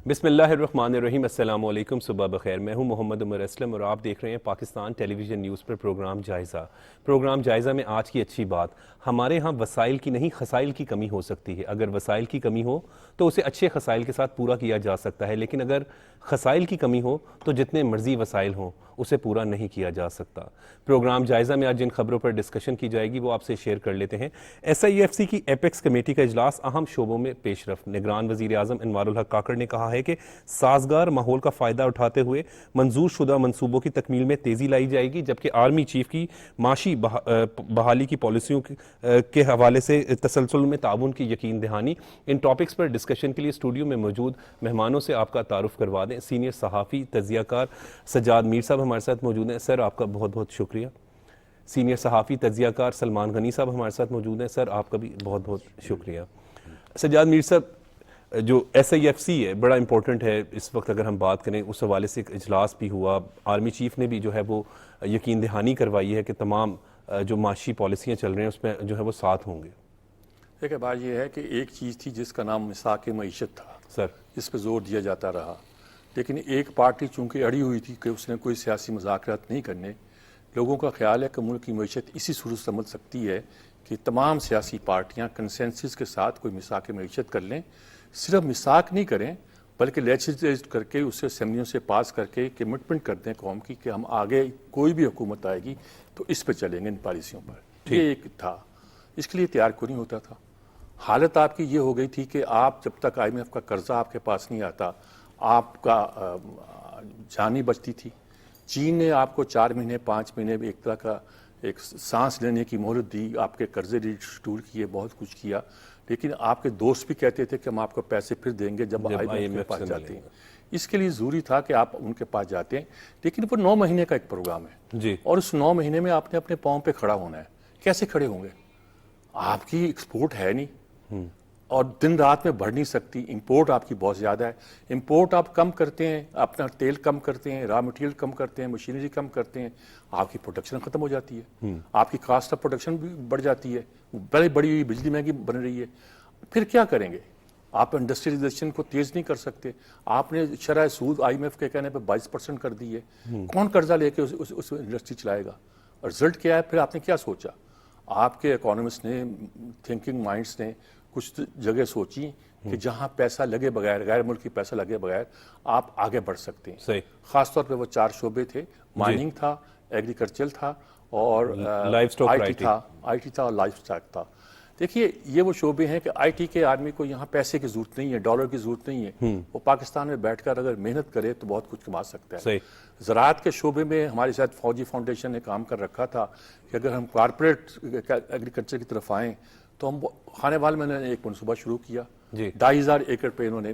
بسم اللہ الرحمن الرحیم۔ السلام علیکم، صبح بخیر۔ میں ہوں محمد عمر اسلم اور آپ دیکھ رہے ہیں پاکستان ٹیلی ویژن نیوز پر پروگرام جائزہ۔ پروگرام جائزہ میں آج کی اچھی بات، ہمارے ہاں وسائل کی نہیں خسائل کی کمی ہو سکتی ہے۔ اگر وسائل کی کمی ہو تو اسے اچھے خسائل کے ساتھ پورا کیا جا سکتا ہے، لیکن اگر خسائل کی کمی ہو تو جتنے مرضی وسائل ہوں اسے پورا نہیں کیا جا سکتا۔ پروگرام جائزہ میں آج جن خبروں پر ڈسکشن کی جائے گی وہ آپ سے شیئر کر لیتے ہیں۔ ایس آئی ایف سی کی ایپیکس کمیٹی کا اجلاس، اہم شعبوں میں پیش رفت۔ نگران وزیر اعظم انوار الحق کاکڑ نے کہا ہے کہ سازگار ماحول کا فائدہ اٹھاتے ہوئے منظور شدہ منصوبوں کی تکمیل میں تیزی لائی جائے گی، جبکہ آرمی چیف کی معاشی بحالی کی پالیسیوں کے حوالے سے تسلسل میں تعاون کی یقین دہانی۔ ان ٹاپکس پر ڈسکشن کے لیے اسٹوڈیو میں موجود مہمانوں سے آپ کا تعارف کروا دیں۔ سینئر صحافی تجزیہ کار سجاد میر صاحب ہمارے ساتھ موجود ہیں، سر آپ کا بہت بہت شکریہ۔ سینئر صحافی تجزیہ کار سلمان غنی صاحب ہمارے ساتھ موجود ہیں، سر آپ کا بھی بہت بہت شکریہ۔ سجاد میر صاحب، جو ایس آئی ایف سی ہے بڑا امپورٹنٹ ہے اس وقت، اگر ہم بات کریں اس حوالے سے ایک اجلاس بھی ہوا، آرمی چیف نے بھی جو ہے وہ یقین دہانی کروائی ہے کہ تمام جو معاشی پالیسیاں چل رہے ہیں اس میں جو ہے وہ ساتھ ہوں گے۔ دیکھیں بات یہ ہے کہ ایک چیز تھی جس کا نام مساق معیشت تھا، سر اس پہ زور دیا جاتا رہا، لیکن ایک پارٹی چونکہ اڑی ہوئی تھی کہ اس نے کوئی سیاسی مذاکرات نہیں کرنے، لوگوں کا خیال ہے کہ ملک کی معیشت اسی صورت سمجھ سکتی ہے کہ تمام سیاسی پارٹیاں کنسنسس کے ساتھ کوئی مساق معیشت کر لیں، صرف مساق نہیں کریں بلکہ لیجسلیٹ کر کے اسے اسمبلیوں سے پاس کر کے کمٹمنٹ کر دیں قوم کی کہ ہم آگے کوئی بھی حکومت آئے گی تو اس پہ چلیں گے، ان پالیسیوں پر۔ یہ ایک تھا، اس کے لیے تیار کیوں نہیں ہوتا تھا؟ حالت آپ کی یہ ہو گئی تھی کہ آپ جب تک آئی ایم ایف کا قرضہ آپ کے پاس نہیں آتا آپ کا جان نہیں بچتی تھی۔ چین نے آپ کو 4 مہینے 5 مہینے میں ایک طرح کا ایک سانس لینے کی مہلت دی، آپ کے قرضے ریسٹور کیے، بہت کچھ کیا، لیکن آپ کے دوست بھی کہتے تھے کہ ہم آپ کو پیسے پھر دیں گے جب آئی ایم ایف کے پاس جاتے ہیں۔ اس کے لیے ضروری تھا کہ آپ ان کے پاس جاتے ہیں، لیکن وہ 9 مہینے کا ایک پروگرام ہے جی، اور اس 9 مہینے میں آپ نے اپنے پاؤں پہ کھڑا ہونا ہے۔ کیسے کھڑے ہوں گے؟ آپ کی ایکسپورٹ ہے نہیں اور دن رات میں بڑھ نہیں سکتی، امپورٹ آپ کی بہت زیادہ ہے۔ امپورٹ آپ کم کرتے ہیں، اپنا تیل کم کرتے ہیں، را مٹیریل کم کرتے ہیں، مشینری کم کرتے ہیں، آپ کی پروڈکشن ختم ہو جاتی ہے، آپ کی کاسٹ آف پروڈکشن بھی بڑھ جاتی ہے، بڑی ہوئی بجلی مہنگی بن رہی ہے۔ پھر کیا کریں گے؟ آپ انڈسٹریلائزیشن کو تیز نہیں کر سکتے، آپ نے شرح سود آئی ایم ایف کے کہنے پہ 22% کر دی ہے۔ کون قرضہ لے کے اس انڈسٹری چلائے گا؟ رزلٹ کیا ہے؟ پھر آپ نے کیا سوچا؟ آپ کے اکانومسٹ نے، تھنکنگ مائنڈس نے کچھ جگہ سوچی کہ جہاں پیسہ لگے بغیر، غیر ملکی پیسہ لگے بغیر آپ آگے بڑھ سکتے ہیں۔ صحیح۔ خاص طور پہ وہ 4 شعبے تھے، مائننگ تھا، ایگریکلچر تھا اور آئی ٹی تھا اور لائف سٹاک تھا۔ دیکھیے یہ وہ شعبے ہیں کہ آئی ٹی کے آدمی کو یہاں پیسے کی ضرورت نہیں ہے، ڈالر کی ضرورت نہیں ہے، وہ پاکستان میں بیٹھ کر اگر محنت کرے تو بہت کچھ کما سکتا ہے۔ زراعت کے شعبے میں ہمارے ساتھ فوجی فاؤنڈیشن نے کام کر رکھا تھا کہ اگر ہم کارپوریٹ ایگریکلچر کی طرف آئیں تو ہم خانے وال میں نے ایک منصوبہ شروع کیا، 2500 ایکڑ پہ انہوں نے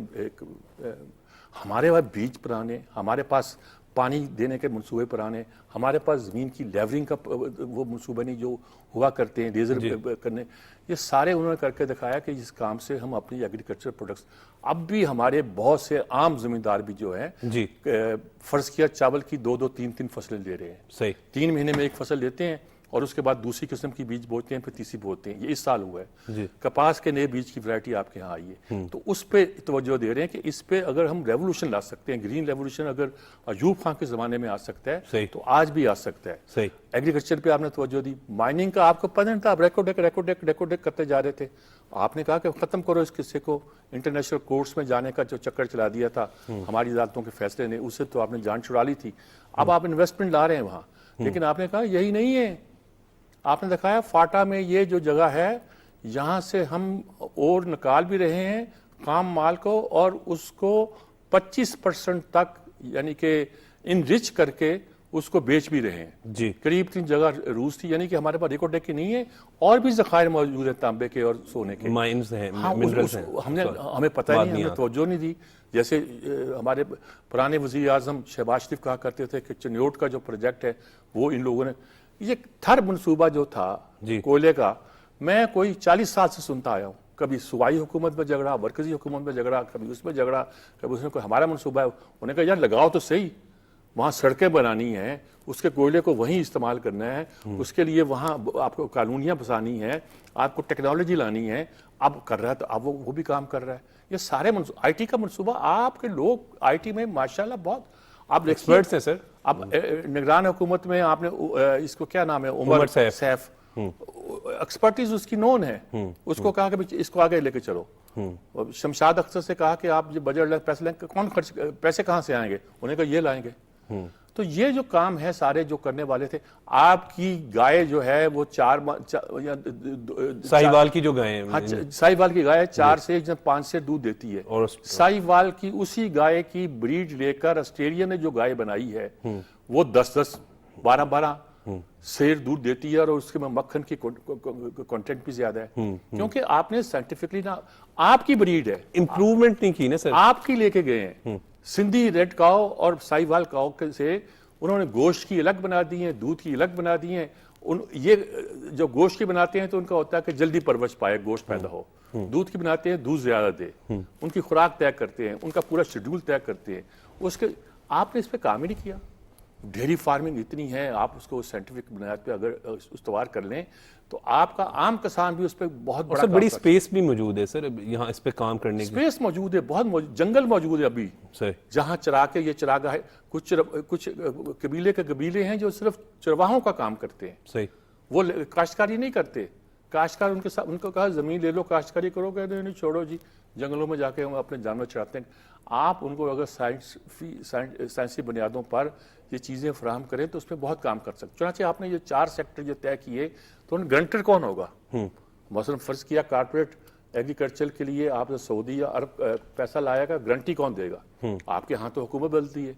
ہمارے پاس بیج پرانے، ہمارے پاس پانی دینے کے منصوبے پرانے، ہمارے پاس زمین کی لیورنگ کا وہ منصوبے نہیں جو ہوا کرتے ہیں لیزر کرنے، یہ سارے انہوں نے کر کے دکھایا کہ اس کام سے ہم اپنی ایگریکلچر پروڈکٹس، اب بھی ہمارے بہت سے عام زمیندار بھی جو ہیں فرض کیا چاول کی 2-2 3-3 فصلیں لے رہے ہیں، 3 مہینے میں ایک فصل لیتے ہیں اور اس کے بعد دوسری قسم کی بیج بوتے ہیں، پھر تیسری بوتے ہیں۔ یہ اس سال ہوا ہے، کپاس کے نئے بیج کی ورائٹی آپ کے ہاں آئی ہے، تو اس پہ توجہ دے رہے ہیں کہ اس پہ اگر ہم ریولوشن لا سکتے ہیں، گرین ریولوشن اگر ایوب خان کے زمانے میں آ سکتا ہے تو آج بھی آ سکتا ہے۔ ایگریکلچر پہ آپ نے توجہ دی، مائننگ کا آپ کو پتہ نہیں تھا، آپ ریکوڈیک کرتے جا رہے تھے، آپ نے کہا کہ ختم کرو اس قصے کو، انٹرنیشنل کورٹس میں جانے کا جو چکر چلا دیا تھا ہماری عدالتوں کے فیصلے نے، اس سے تو آپ نے جان چھڑا لی تھی، اب آپ انویسٹمنٹ لا رہے ہیں وہاں، لیکن آپ نے کہا یہی نہیں ہے، آپ نے دکھایا فاٹا میں یہ جو جگہ ہے یہاں سے ہم اور نکال بھی رہے ہیں خام مال کو اور اس کو 25% تک یعنی کہ انرچ کر کے اس کو بیچ بھی رہے ہیں۔ قریب 3 جگہ روس تھی، یعنی کہ ہمارے پاس ریکارڈ کی نہیں ہے، اور بھی ذخائر موجود ہیں تانبے کے اور سونے کے، مائنز ہیں، ہمیں پتہ نہیں، ہم نے توجہ نہیں دی۔ جیسے ہمارے پرانے وزیر اعظم شہباز شریف کہا کرتے تھے کہ چنیوٹ کا جو پروجیکٹ ہے وہ ان لوگوں نے، یہ تھر منصوبہ جو تھا کوئلے کا، میں کوئی 40 سال سے سنتا آیا ہوں، کبھی صوبائی حکومت میں جھگڑا، مرکزی حکومت میں جھگڑا، کبھی اس میں جھگڑا، کبھی اس میں کوئی ہمارا منصوبہ ہے، انہوں نے کہا یار لگاؤ تو صحیح، وہاں سڑکیں بنانی ہیں، اس کے کوئلے کو وہیں استعمال کرنا ہے، اس کے لیے وہاں آپ کو قانونیاں بسانی ہیں، آپ کو ٹیکنالوجی لانی ہے، اب کر رہا ہے تو اب وہ بھی کام کر رہا ہے. یہ سارے آئی ٹی کا منصوبہ، آپ کے لوگ آئی ٹی میں ماشاءاللہ بہت آپ ایکسپرٹس ہیں سر. اب نگران حکومت میں آپ نے اس کو کیا نام ہے، عمر سیف، ایکسپرٹیز اس کی نون ہے. اس کو کہا کہ اس کو آگے لے کے چلو. شمشاد اختر سے کہا کہ آپ جو بجٹ پیسے لیں گے، کون خرچ، پیسے کہاں سے آئیں گے؟ انہیں کہا یہ لائیں گے. تو یہ جو کام ہے سارے جو کرنے والے تھے. آپ کی گائے جو ہے وہ ساہیوال کی جو گائے ہیں، ساہیوال کی گائے 4 سے 5 سے دودھ دیتی ہے. ساہیوال کی اسی گائے کی بریڈ لے کر آسٹریلیا نے جو گائے بنائی ہے وہ 10 12 سیر دودھ دیتی ہے، اور اس کے میں مکھن کی کنٹینٹ بھی زیادہ ہے، کیونکہ آپ نے سائنٹیفکلی نا آپ کی بریڈ ہے، امپروومنٹ نہیں کی نا سر، آپ کی لے کے گئے ہیں. سندھی ریڈ کاؤ اور ساہیوال کاؤ سے انہوں نے گوشت کی الگ بنا دی ہیں، دودھ کی الگ بنا دی ہیں. یہ جو گوشت کی بناتے ہیں تو ان کا ہوتا ہے کہ جلدی پرورش پائے، گوشت پیدا ہو. دودھ کی بناتے ہیں دودھ زیادہ دے، ان کی خوراک طے کرتے ہیں، ان کا پورا شیڈول طے کرتے ہیں. اس کے آپ نے اس پہ کام ہی نہیں کیا. ڈیری فارمنگ اتنی ہے، آپ اس کو سائنٹیفک بنیاد پہ اگر استوار کر لیں تو آپ کا عام کسان بھی اس پہ بہت بڑا، بڑی سپیس بھی موجود ہے سر یہاں اس پہ کام کرنے کی. سپیس موجود ہے، بہت جنگل موجود ہے ابھی جہاں چرا کے یہ چراگاہ ہے. کچھ قبیلے ہیں جو صرف چرواہوں کا کام کرتے ہیں. صحیح. وہ کاشتکاری نہیں کرتے. کاشتکار ان کو کہا زمین لے لو کاشتکاری کرو، کہتے ہیں نہیں چھوڑو جی، جنگلوں میں جا کے ہم اپنے جانور چراتے ہیں. آپ ان کو اگر سائنسی بنیادوں پر یہ چیزیں فراہم کریں تو اس میں بہت کام کر سکتے. چنانچہ آپ نے یہ 4 سیکٹر جو طے کیے تو ان گرنٹر کون ہوگا؟ مثلا فرض کیا کارپوریٹ ایگریکلچر کے لیے آپ سعودی یا عرب پیسہ لائے گا، گارنٹی کون دے گا؟ آپ کے ہاں تو حکومت بدلتی ہے،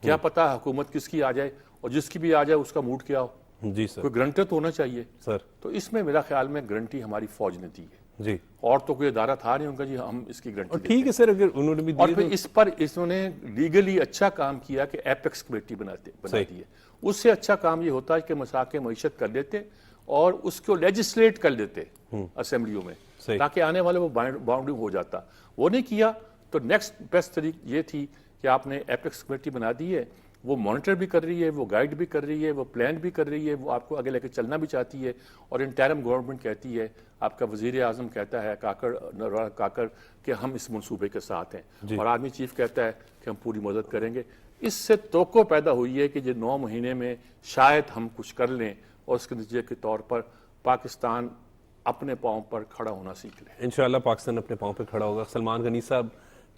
کیا پتا حکومت کس کی آ جائے، اور جس کی بھی آ جائے اس کا موڈ کیا ہو. جی سر، کوئی گرنٹر تو ہونا چاہیے سر. تو اس میں میرا خیال میں گرنٹی ہماری فوج نے دی ہے جی، اور تو کوئی ادارہ تھا نہیں ان کا جی ہم اس کی گرنٹی. ٹھیک ہے سر، اگر انہوں نے بھی اور پھر اس پر انہوں نے لیگلی اچھا کام کیا کہ ایپیکس کمیٹی بنا دی ہے. اس سے اچھا کام یہ ہوتا ہے کہ مساق معیشت کر لیتے اور اس کو لیجسلیٹ کر لیتے اسمبلیوں میں، تاکہ آنے والے وہ باؤنڈنگ ہو جاتا. وہ نہیں کیا تو نیکسٹ بیسٹ طریقہ یہ تھی کہ آپ نے ایپیکس کمیٹی بنا دی ہے. وہ مانیٹر بھی کر رہی ہے، وہ گائیڈ بھی کر رہی ہے، وہ پلان بھی کر رہی ہے، وہ آپ کو آگے لے کے چلنا بھی چاہتی ہے. اور انٹرم گورنمنٹ کہتی ہے، آپ کا وزیر اعظم کہتا ہے کاکڑ کہ ہم اس منصوبے کے ساتھ ہیں، اور آرمی چیف کہتا ہے کہ ہم پوری مدد کریں گے. اس سے توقع پیدا ہوئی ہے کہ یہ 9 مہینے میں شاید ہم کچھ کر لیں، اور اس کے نتیجے کے طور پر پاکستان اپنے پاؤں پر کھڑا ہونا سیکھ لے. انشاءاللہ پاکستان اپنے پاؤں پہ کھڑا ہوگا. سلمان غنی صاحب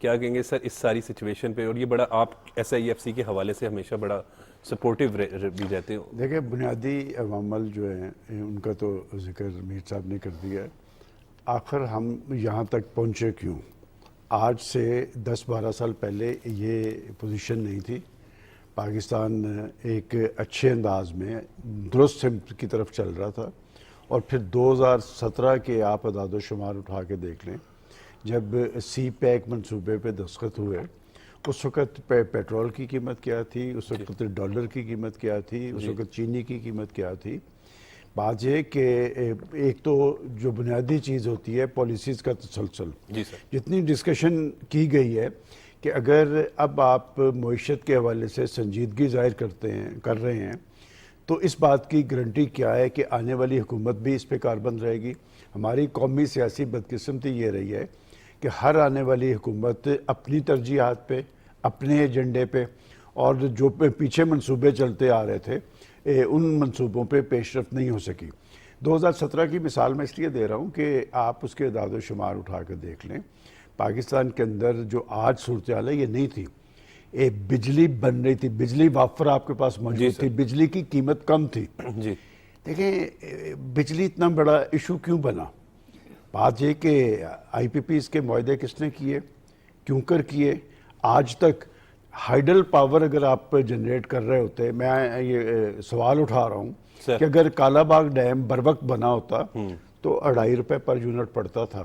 کیا کہیں گے سر اس ساری سچویشن پہ؟ اور یہ بڑا آپ SIFC کے حوالے سے ہمیشہ بڑا سپورٹیو بھی رہتے ہیں. دیکھیں بنیادی عوامل جو ہیں ان کا تو ذکر میر صاحب نے کر دیا ہے. آخر ہم یہاں تک پہنچے کیوں؟ آج سے 10-12 سال پہلے یہ پوزیشن نہیں تھی. پاکستان ایک اچھے انداز میں درست سمت کی طرف چل رہا تھا. اور پھر 2017 کے آپ اعداد و شمار اٹھا کے دیکھ لیں، جب سی پیک منصوبے پہ دستخط ہوئے اس وقت پیٹرول کی قیمت کیا تھی، اس وقت ڈالر کی قیمت کیا تھی، اس وقت چینی کی قیمت کیا تھی. بات یہ کہ ایک تو جو بنیادی چیز ہوتی ہے پالیسیز کا تسلسل. جتنی ڈسکشن کی گئی ہے کہ اگر اب آپ معیشت کے حوالے سے سنجیدگی ظاہر کر رہے ہیں تو اس بات کی گارنٹی کیا ہے کہ آنے والی حکومت بھی اس پہ کاربند رہے گی. ہماری قومی سیاسی بدقسمتی یہ رہی ہے کہ ہر آنے والی حکومت اپنی ترجیحات پہ، اپنے ایجنڈے پہ، اور جو پیچھے منصوبے چلتے آ رہے تھے ان منصوبوں پہ پیش رفت نہیں ہو سکی. 2017 کی مثال میں اس لیے دے رہا ہوں کہ آپ اس کے اعداد و شمار اٹھا کر دیکھ لیں. پاکستان کے اندر جو آج صورتحال ہے یہ نہیں تھی. بجلی بن رہی تھی، بجلی وافر آپ کے پاس موجود تھی، بجلی کی قیمت کم تھی. دیکھیں بجلی اتنا بڑا ایشو کیوں بنا؟ بات یہ کہ IPPs کے معاہدے کس نے کیے، کیوں کر کیے؟ آج تک ہائیڈل پاور اگر آپ جنریٹ کر رہے ہوتے، میں یہ سوال اٹھا رہا ہوں کہ اگر کالا باغ ڈیم بر وقت بنا ہوتا تو 2.5 روپے پر یونٹ پڑتا تھا.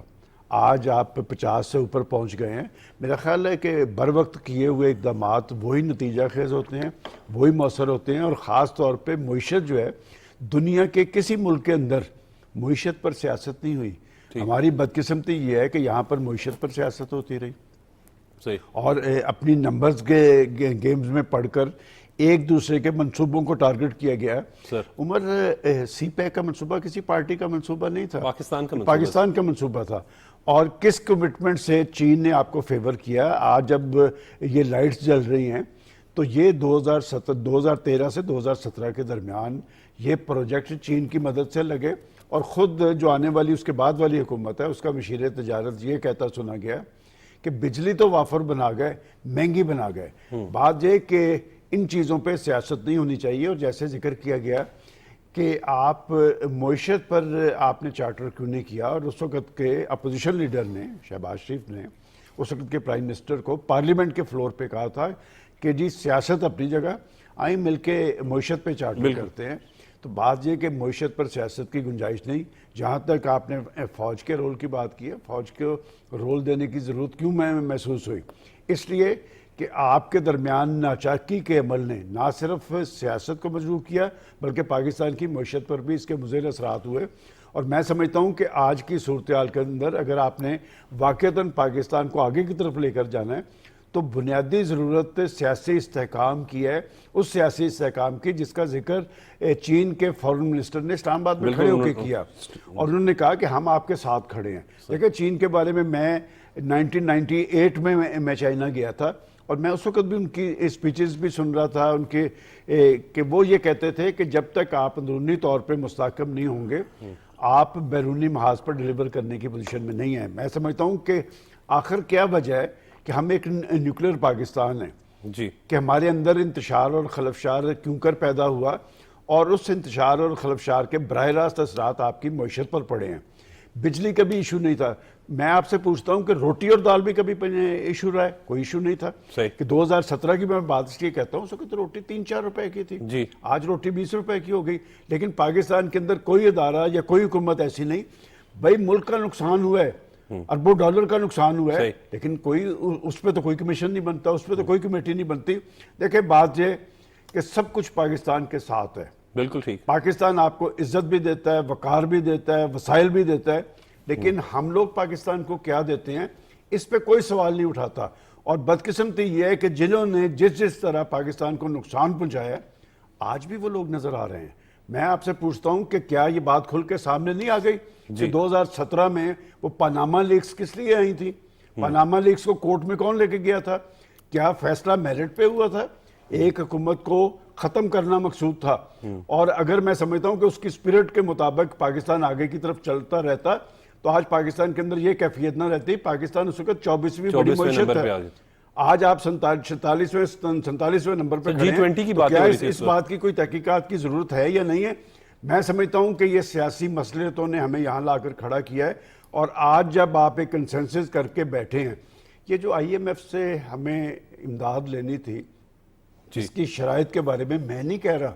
آج آپ 50 سے اوپر پہنچ گئے ہیں. میرا خیال ہے کہ بر وقت کیے ہوئے اقدامات وہی نتیجہ خیز ہوتے ہیں، وہی مؤثر ہوتے ہیں. اور خاص طور پہ معیشت جو ہے، دنیا کے کسی ملک کے اندر معیشت پر سیاست نہیں ہوئی. ہماری بدقسمتی یہ ہے کہ یہاں پر معیشت پر سیاست ہوتی رہی، اور اپنی نمبرز کے گیمز میں پڑھ کر ایک دوسرے کے منصوبوں کو ٹارگٹ کیا گیا. سر عمر سی پیک کا منصوبہ کسی پارٹی کا منصوبہ نہیں تھا, پاکستان کا منصوبہ تھا. اور کس کمٹمنٹ سے چین نے آپ کو فیور کیا؟ آج جب یہ لائٹس جل رہی ہیں تو یہ 2013 سے 2017 کے درمیان یہ پروجیکٹ چین کی مدد سے لگے, اور خود جو آنے والی اس کے بعد والی حکومت ہے اس کا مشیر تجارت یہ کہتا سنا گیا کہ بجلی تو وافر بنا گئے, مہنگی بنا گئے. بات یہ کہ ان چیزوں پہ سیاست نہیں ہونی چاہیے. اور جیسے ذکر کیا گیا کہ آپ معیشت پر آپ نے چارٹر کیوں نہیں کیا, اور اس وقت کے اپوزیشن لیڈر نے شہباز شریف نے اس وقت کے پرائم منسٹر کو پارلیمنٹ کے فلور پہ کہا تھا کہ جی سیاست اپنی جگہ, آئیں مل کے معیشت پہ چارٹر کرتے ہیں. تو بات یہ کہ معیشت پر سیاست کی گنجائش نہیں. جہاں تک آپ نے فوج کے رول کی بات کی ہے, فوج کو رول دینے کی ضرورت کیوں میں محسوس ہوئی؟ اس لیے کہ آپ کے درمیان ناچاکی کے عمل نے نہ صرف سیاست کو مجروح کیا بلکہ پاکستان کی معیشت پر بھی اس کے مضر اثرات ہوئے. اور میں سمجھتا ہوں کہ آج کی صورتحال کے اندر اگر آپ نے واقعتاً پاکستان کو آگے کی طرف لے کر جانا ہے تو بنیادی ضرورت سیاسی استحکام کی ہے, اس سیاسی استحکام کی جس کا ذکر چین کے فارن منسٹر نے اسلام آباد میں کھڑے ہو کے کیا, اور انہوں نے کہا کہ ہم آپ کے ساتھ کھڑے ہیں. دیکھیں چین کے بارے میں 1998 میں چائنا گیا تھا, اور میں اس وقت بھی ان کی اسپیچز بھی سن رہا تھا ان کے کہ وہ یہ کہتے تھے کہ جب تک آپ اندرونی طور پہ مستحکم نہیں ہوں گے آپ بیرونی محاذ پر ڈیلیور کرنے کی پوزیشن میں نہیں ہیں. میں سمجھتا ہوں کہ آخر کیا وجہ ہے کہ ہم ایک نیوکلیر پاکستان ہیں جی, کہ ہمارے اندر انتشار اور خلفشار کیوں کر پیدا ہوا, اور اس انتشار اور خلفشار کے براہ راست اثرات آپ کی معیشت پر پڑے ہیں. بجلی کا بھی ایشو نہیں تھا. میں آپ سے پوچھتا ہوں کہ روٹی اور دال بھی کبھی ایشو رہا ہے؟ کوئی ایشو نہیں تھا. کہ 2017 کی میں بات اس لیے کہتا ہوں اس وقت روٹی 3-4 روپے کی تھی جی, آج روٹی 20 روپے کی ہو گئی. لیکن پاکستان کے اندر کوئی ادارہ یا کوئی حکومت ایسی نہیں. بھائی ملک کا نقصان ہوا ہے, اربوں ڈالر کا نقصان ہوا ہے, لیکن کوئی اس پہ تو کوئی کمیشن نہیں بنتا, اس پہ تو کوئی کمیٹی نہیں بنتی. دیکھیں بات یہ کہ سب کچھ پاکستان کے ساتھ ہے. بالکل ٹھیک. پاکستان آپ کو عزت بھی دیتا ہے, وقار بھی دیتا ہے, وسائل بھی دیتا ہے, لیکن ہم لوگ پاکستان کو کیا دیتے ہیں اس پہ کوئی سوال نہیں اٹھاتا. اور بدقسمتی یہ ہے کہ جنہوں نے جس طرح پاکستان کو نقصان پہنچایا آج بھی وہ لوگ نظر آ رہے ہیں. میں آپ سے پوچھتا ہوں کہ کیا یہ بات کھل کے سامنے نہیں آ گئی کہ 2017 میں وہ پاناما لیکس کس لیے آئی تھی؟ پاناما لیکس کو کورٹ میں کون لے کے گیا تھا؟ کیا فیصلہ میرٹ پہ ہوا تھا؟ ایک حکومت کو ختم کرنا مقصود تھا. اور اگر میں سمجھتا ہوں کہ اس کی اسپرٹ کے مطابق پاکستان آگے کی طرف چلتا رہتا تو آج پاکستان کے اندر یہ کیفیت نہ رہتی. پاکستان اس وقت 24ویں بڑی معیشت ہے. آج آپ 47ویں نمبر پہ کھڑے ہیں. تو کیا اس بات کی کوئی تحقیقات کی ضرورت ہے یا نہیں ہے؟ میں سمجھتا ہوں کہ یہ سیاسی مصلحتوں نے ہمیں یہاں لا کر کھڑا کیا ہے. اور آج جب آپ ایک کنسنسس کر کے بیٹھے ہیں, یہ جو IMF سے ہمیں امداد لینی تھی اس کی شرائط کے بارے میں نہیں کہہ رہا.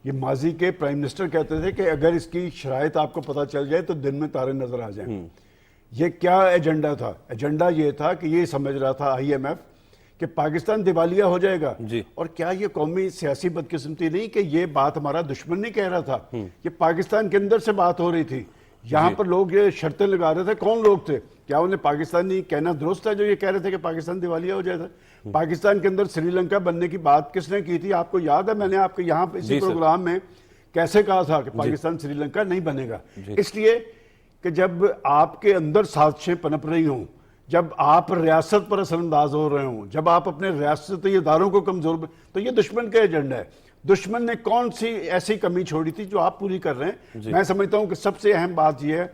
یہ ماضی کے پرائم منسٹر کہتے تھے کہ اگر اس کی شرائط آپ کو پتہ چل جائے تو دن میں تارے نظر آ جائیں. یہ کیا ایجنڈا تھا؟ ایجنڈا یہ تھا کہ یہ سمجھ رہا تھا IMF کہ پاکستان دیوالیہ ہو جائے گا. اور کیا یہ قومی سیاسی بدقسمتی نہیں کہ یہ بات ہمارا دشمن نہیں کہہ رہا تھا, یہ پاکستان کے اندر سے بات ہو رہی تھی. یہاں پر لوگ یہ شرطیں لگا رہے تھے. کون لوگ تھے؟ کیا انہیں پاکستانی کہنا درست ہے جو یہ کہہ رہے تھے کہ پاکستان دیوالیہ ہو جائے گا؟ پاکستان کے اندر سری لنکا بننے کی بات کس نے کی تھی؟ آپ کو یاد ہے میں نے آپ کے یہاں اسی پروگرام میں کیسے کہا تھا کہ پاکستان سری لنکا نہیں بنے گا؟ اس لیے کہ جب آپ کے اندر سازشیں پنپ رہی ہوں, جب آپ ریاست پر اثر انداز ہو رہے ہوں, جب آپ اپنے ریاستی اداروں کو کمزور, تو یہ دشمن کا ایجنڈا ہے. دشمن نے کون سی ایسی کمی چھوڑی تھی جو آپ پوری کر رہے ہیں؟ میں سمجھتا ہوں کہ سب سے اہم بات یہ ہے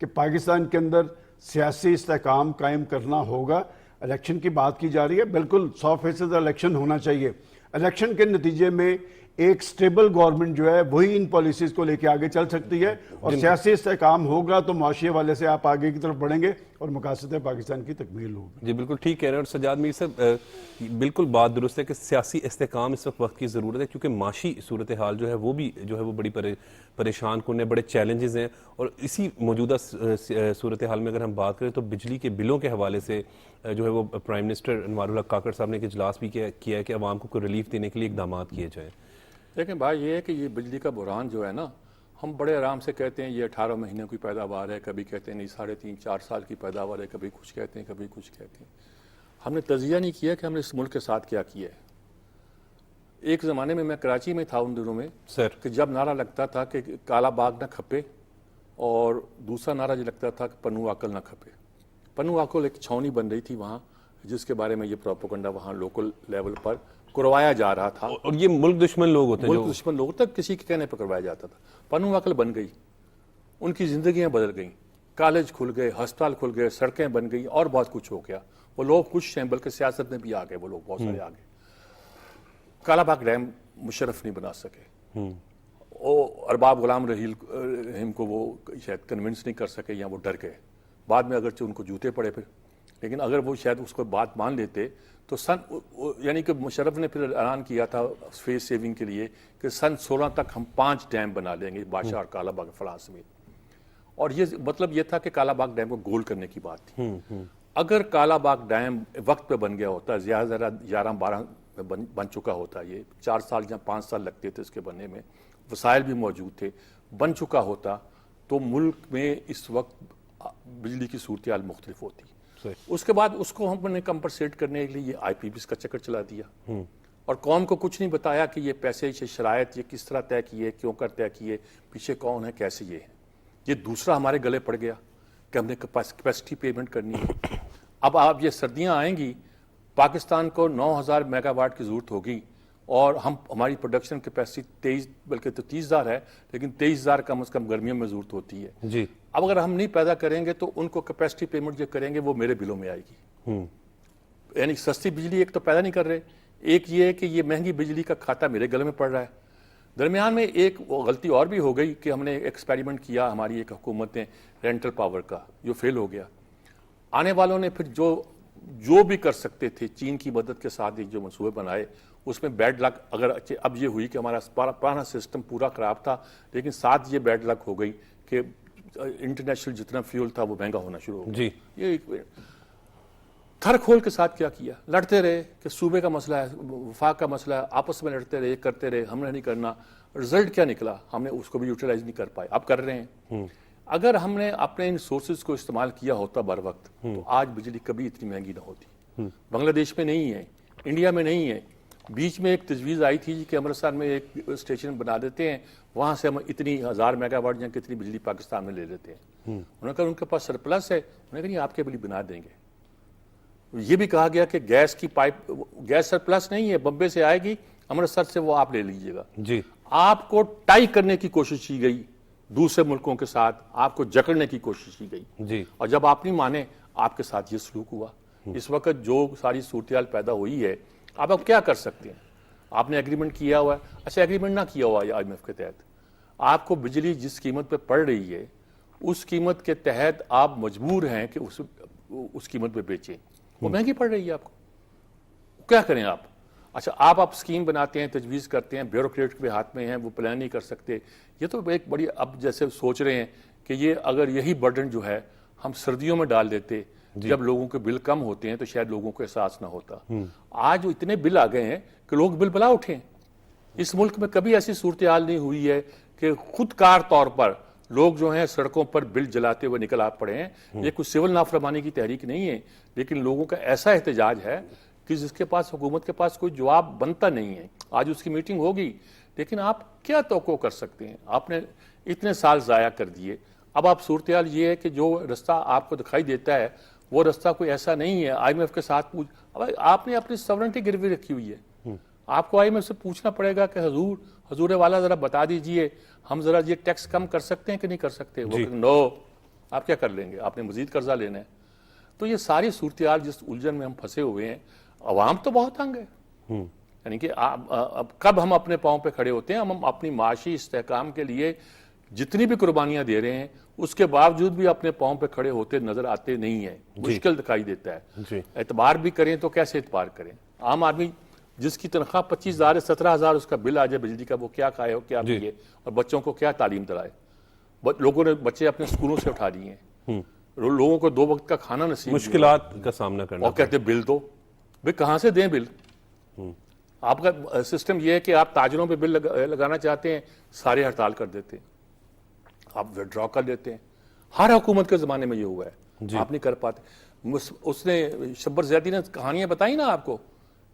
کہ پاکستان کے اندر سیاسی استحکام قائم کرنا ہوگا. الیکشن کی بات کی جا رہی ہے, بالکل 100% الیکشن ہونا چاہیے. الیکشن کے نتیجے میں ایک سٹیبل گورنمنٹ جو ہے وہی ان پالیسیز کو لے کے آگے چل سکتی ہے, اور سیاسی استحکام ہوگا تو معاشی حوالے سے آپ آگے کی طرف بڑھیں گے اور مقاصد پاکستان کی تکمیل ہوگی. جی بالکل ٹھیک کہہ رہے ہیں. اور سجاد میر صاحب بالکل بات درست ہے کہ سیاسی استحکام اس وقت کی ضرورت ہے, کیونکہ معاشی صورتحال جو ہے وہ بھی وہ بڑی پریشان کن ہے, بڑے چیلنجز ہیں. اور اسی موجودہ صورتحال میں اگر ہم بات کریں تو بجلی کے بلوں کے حوالے سے وہ پرائم منسٹر انوار الحق کاکڑ صاحب نے ایک اجلاس بھی کیا ہے کہ عوام کو کوئی ریلیف دینے کے لیے اقدامات کیے جائیں. دیکھیں بھائی یہ ہے کہ یہ بجلی کا بحران جو ہے نا, ہم بڑے آرام سے کہتے ہیں یہ 18 مہینے کی پیداوار ہے, کبھی کہتے ہیں نہیں 3.5-4 سال کی پیداوار ہے, کبھی کچھ کہتے ہیں کبھی کچھ کہتے ہیں. ہم نے تجزیہ نہیں کیا کہ ہم نے اس ملک کے ساتھ کیا ہے. ایک زمانے میں کراچی میں تھا ان دنوں میں سر کہ جب نعرہ لگتا تھا کہ کالا باغ نہ کھپے، اور دوسرا نعرہ یہ لگتا تھا کہ پنو آکل نہ کھپے۔ پنو آکل ایک چھاونی بن رہی تھی وہاں، جس کے بارے میں یہ پروپیگنڈا وہاں لوکل لیول پر کروایا جا رہا تھا، اور یہ ملک دشمن لوگ ہوتے ہیں، ملک دشمن لوگوں تک کسی کے کہنے پر کروایا جاتا تھا۔ پنو آکل بن گئی، ان کی زندگیاں بدل گئیں، کالج کھل گئے، ہسپتال کھل گئے، سڑکیں بن گئی، اور بہت کچھ ہو گیا۔ وہ لوگ خوش ہیں، بلکہ سیاست میں بھی آ گئے وہ لوگ، بہت سارے آ گئے۔ کالا باغ ڈیم مشرف نہیں بنا سکے، ارباب غلام رحیم کو وہ شاید کنونس نہیں کر سکے، یا وہ ڈر گئے۔ بعد میں اگرچہ ان کو جوتے پڑے پھر، لیکن اگر وہ شاید اس کو بات مان لیتے تو یعنی کہ مشرف نے پھر اعلان کیا تھا فیس سیونگ کے لیے کہ سن 16 تک ہم 5 ڈیم بنا لیں گے، بادشاہ اور کالا باغ فلاں میں، اور یہ مطلب یہ تھا کہ کالا باغ ڈیم کو گول کرنے کی بات تھی۔ اگر کالا باغ ڈیم وقت پہ بن گیا ہوتا، زیادہ 11-12 میں بن چکا ہوتا، یہ 4 سال یا 5 سال لگتے تھے اس کے بننے میں، وسائل بھی موجود تھے، بن چکا ہوتا، تو ملک میں اس وقت بجلی کی صورتحال مختلف ہوتی۔ اس کے بعد اس کو ہم نے کمپنسیٹ کرنے کے لیے یہ آئی پی بی کا چکر چلا دیا، اور قوم کو کچھ نہیں بتایا کہ یہ پیسے، یہ شرائط یہ کس طرح طے کیے، کیوں کر طے کیے، پیچھے کون ہے، کیسے یہ ہے۔ یہ دوسرا ہمارے گلے پڑ گیا کہ ہم نے کیپیسٹی پیمنٹ کرنی ہے۔ اب آپ یہ سردیاں آئیں گی، پاکستان کو 9000 میگا واٹ کی ضرورت ہوگی، اور ہماری پروڈکشن کیپیسٹی 23 بلکہ تو 30,000 ہے، لیکن 23,000 کم از کم گرمیوں میں ضرورت ہوتی ہے جی۔ اب اگر ہم نہیں پیدا کریں گے تو ان کو کیپیسٹی پیمنٹ جو کریں گے وہ میرے بلوں میں آئے گی۔ یعنی سستی بجلی ایک تو پیدا نہیں کر رہے، ایک یہ ہے کہ یہ مہنگی بجلی کا کھاتا میرے گلے میں پڑ رہا ہے۔ درمیان میں ایک غلطی اور بھی ہو گئی کہ ہم نے ایکسپیریمنٹ کیا ہماری ایک حکومت نے رینٹل پاور کا، جو فیل ہو گیا۔ آنے والوں نے پھر جو بھی کر سکتے تھے، چین کی مدد کے ساتھ جو منصوبے بنائے، اس میں بیڈ لک، اگر اب یہ ہوئی کہ ہمارا پرانا سسٹم پورا خراب تھا، لیکن ساتھ یہ بیڈ لک ہو گئی کہ انٹرنیشنل جتنا فیول تھا وہ مہنگا ہونا شروع ہو گیا۔ یہ تھر کھول کے ساتھ کیا لڑتے رہے کہ صوبے کا مسئلہ ہے، وفاق کا مسئلہ ہے، آپس میں لڑتے رہے، کرتے رہے، ہم نے نہیں کرنا۔ رزلٹ کیا نکلا؟ ہم نے اس کو بھی یوٹیلائز نہیں کر پائے، اب کر رہے ہیں۔ اگر ہم نے اپنے ان سورسز کو استعمال کیا ہوتا بر وقت تو آج بجلی کبھی اتنی مہنگی نہ ہوتی۔ بنگلہ دیش میں نہیں ہے، انڈیا میں نہیں ہے۔ بیچ میں ایک تجویز آئی تھی کہ امرتسر میں ایک اسٹیشن بنا دیتے ہیں، وہاں سے ہم اتنی 1000 میگا واٹ یا کتنی بجلی پاکستان میں لے لیتے ہیں۔ انہوں نے کہا ان کے پاس سرپلس ہے، انہوں نے کہا نہیں آپ کے بجلی بنا دیں گے۔ یہ بھی کہا گیا کہ گیس کی پائپ، گیس سرپلس نہیں ہے، بمبے سے آئے گی، امرتسر سے وہ آپ لے لیجئے گا۔ جی۔ آپ کو ٹائی کرنے کی کوشش کی گئی دوسرے ملکوں کے ساتھ، آپ کو جکڑنے کی کوشش کی گئی، جی۔ اور جب آپ نہیں مانے آپ کے ساتھ یہ سلوک ہوا۔ اس وقت جو ساری صورتحال پیدا ہوئی ہے، آپ کیا کر سکتے ہیں؟ آپ نے ایگریمنٹ کیا ہوا ہے، اچھا ایگریمنٹ نہ کیا ہوا ہے آئی ایم ایف کے تحت، آپ کو بجلی جس قیمت پہ پڑ رہی ہے اس قیمت کے تحت آپ مجبور ہیں کہ اس قیمت پہ بیچیں، وہ مہنگی پڑ رہی ہے آپ کو، کیا کریں آپ؟ اچھا آپ اسکیم بناتے ہیں، تجویز کرتے ہیں، بیوروکریٹ کے ہاتھ میں ہیں، وہ پلان نہیں کر سکتے۔ یہ تو ایک بڑی، اب جیسے سوچ رہے ہیں کہ یہ اگر یہی برڈن جو ہے ہم سردیوں میں ڈال دیتے جب لوگوں کے بل کم ہوتے ہیں تو شاید لوگوں کو احساس نہ ہوتا۔ آج اتنے بل آ گئے ہیں کہ لوگ بل بلا اٹھیں۔ اس ملک میں کبھی ایسی صورتحال نہیں ہوئی ہے کہ خود کار طور پر لوگ جو ہیں سڑکوں پر بل جلاتے ہوئے نکل آ پڑے ہیں۔ یہ کوئی سول نافرمانی کی تحریک نہیں ہے، لیکن لوگوں کا ایسا احتجاج ہے کہ جس کے پاس، حکومت کے پاس کوئی جواب بنتا نہیں ہے۔ آج اس کی میٹنگ ہوگی، لیکن آپ کیا توقع کر سکتے ہیں؟ آپ نے اتنے سال ضائع کر دیے۔ اب آپ صورتحال یہ ہے کہ جو رستہ آپ کو دکھائی دیتا ہے وہ رستہ کوئی ایسا نہیں ہے۔ آئی ایم ایف کے ساتھ آپ نے اپنی سورنٹی گروی رکھی ہوئی ہے، آپ کو آئی ایم ایف سے پوچھنا پڑے گا کہ حضور والا ذرا بتا دیجئے ہم ذرا یہ ٹیکس کم کر سکتے ہیں کہ نہیں کر سکتے؟ وہ نو، آپ کیا کر لیں گے؟ آپ نے مزید قرضہ لینا ہے۔ تو یہ ساری صورتحال جس الجھن میں ہم پھنسے ہوئے ہیں، عوام تو بہت تنگ ہے۔ یعنی کہ کب ہم اپنے پاؤں پہ کھڑے ہوتے ہیں؟ ہم اپنی معاشی استحکام کے لیے جتنی بھی قربانیاں دے رہے ہیں اس کے باوجود بھی اپنے پاؤں پہ کھڑے ہوتے نظر آتے نہیں ہیں، مشکل دکھائی دیتا ہے۔ اعتبار بھی کریں تو کیسے اعتبار کریں؟ عام آدمی جس کی تنخواہ 25,000 ہے، 17,000 اس کا بل آ جائے بجلی کا، وہ کیا کھائے ہو، کیا پیے، اور بچوں کو کیا تعلیم دلائے؟ لوگوں نے بچے اپنے سکولوں سے اٹھا لیے ہیں، لوگوں کو 2 وقت کا کھانا نصیب، مشکلات کا سامنا کرنا، اور کہتے بل دو۔ بھئی کہاں سے دیں بل؟ آپ کا سسٹم یہ ہے کہ آپ تاجروں پہ بل لگانا چاہتے ہیں، سارے ہڑتال کر دیتے ہیں، آپ وڈرا کر لیتے ہیں۔ ہر حکومت کے زمانے میں یہ ہوا ہے، آپ نہیں کر پاتے۔ اس نے شبر زیدی نے کہانیاں بتائی نا آپ کو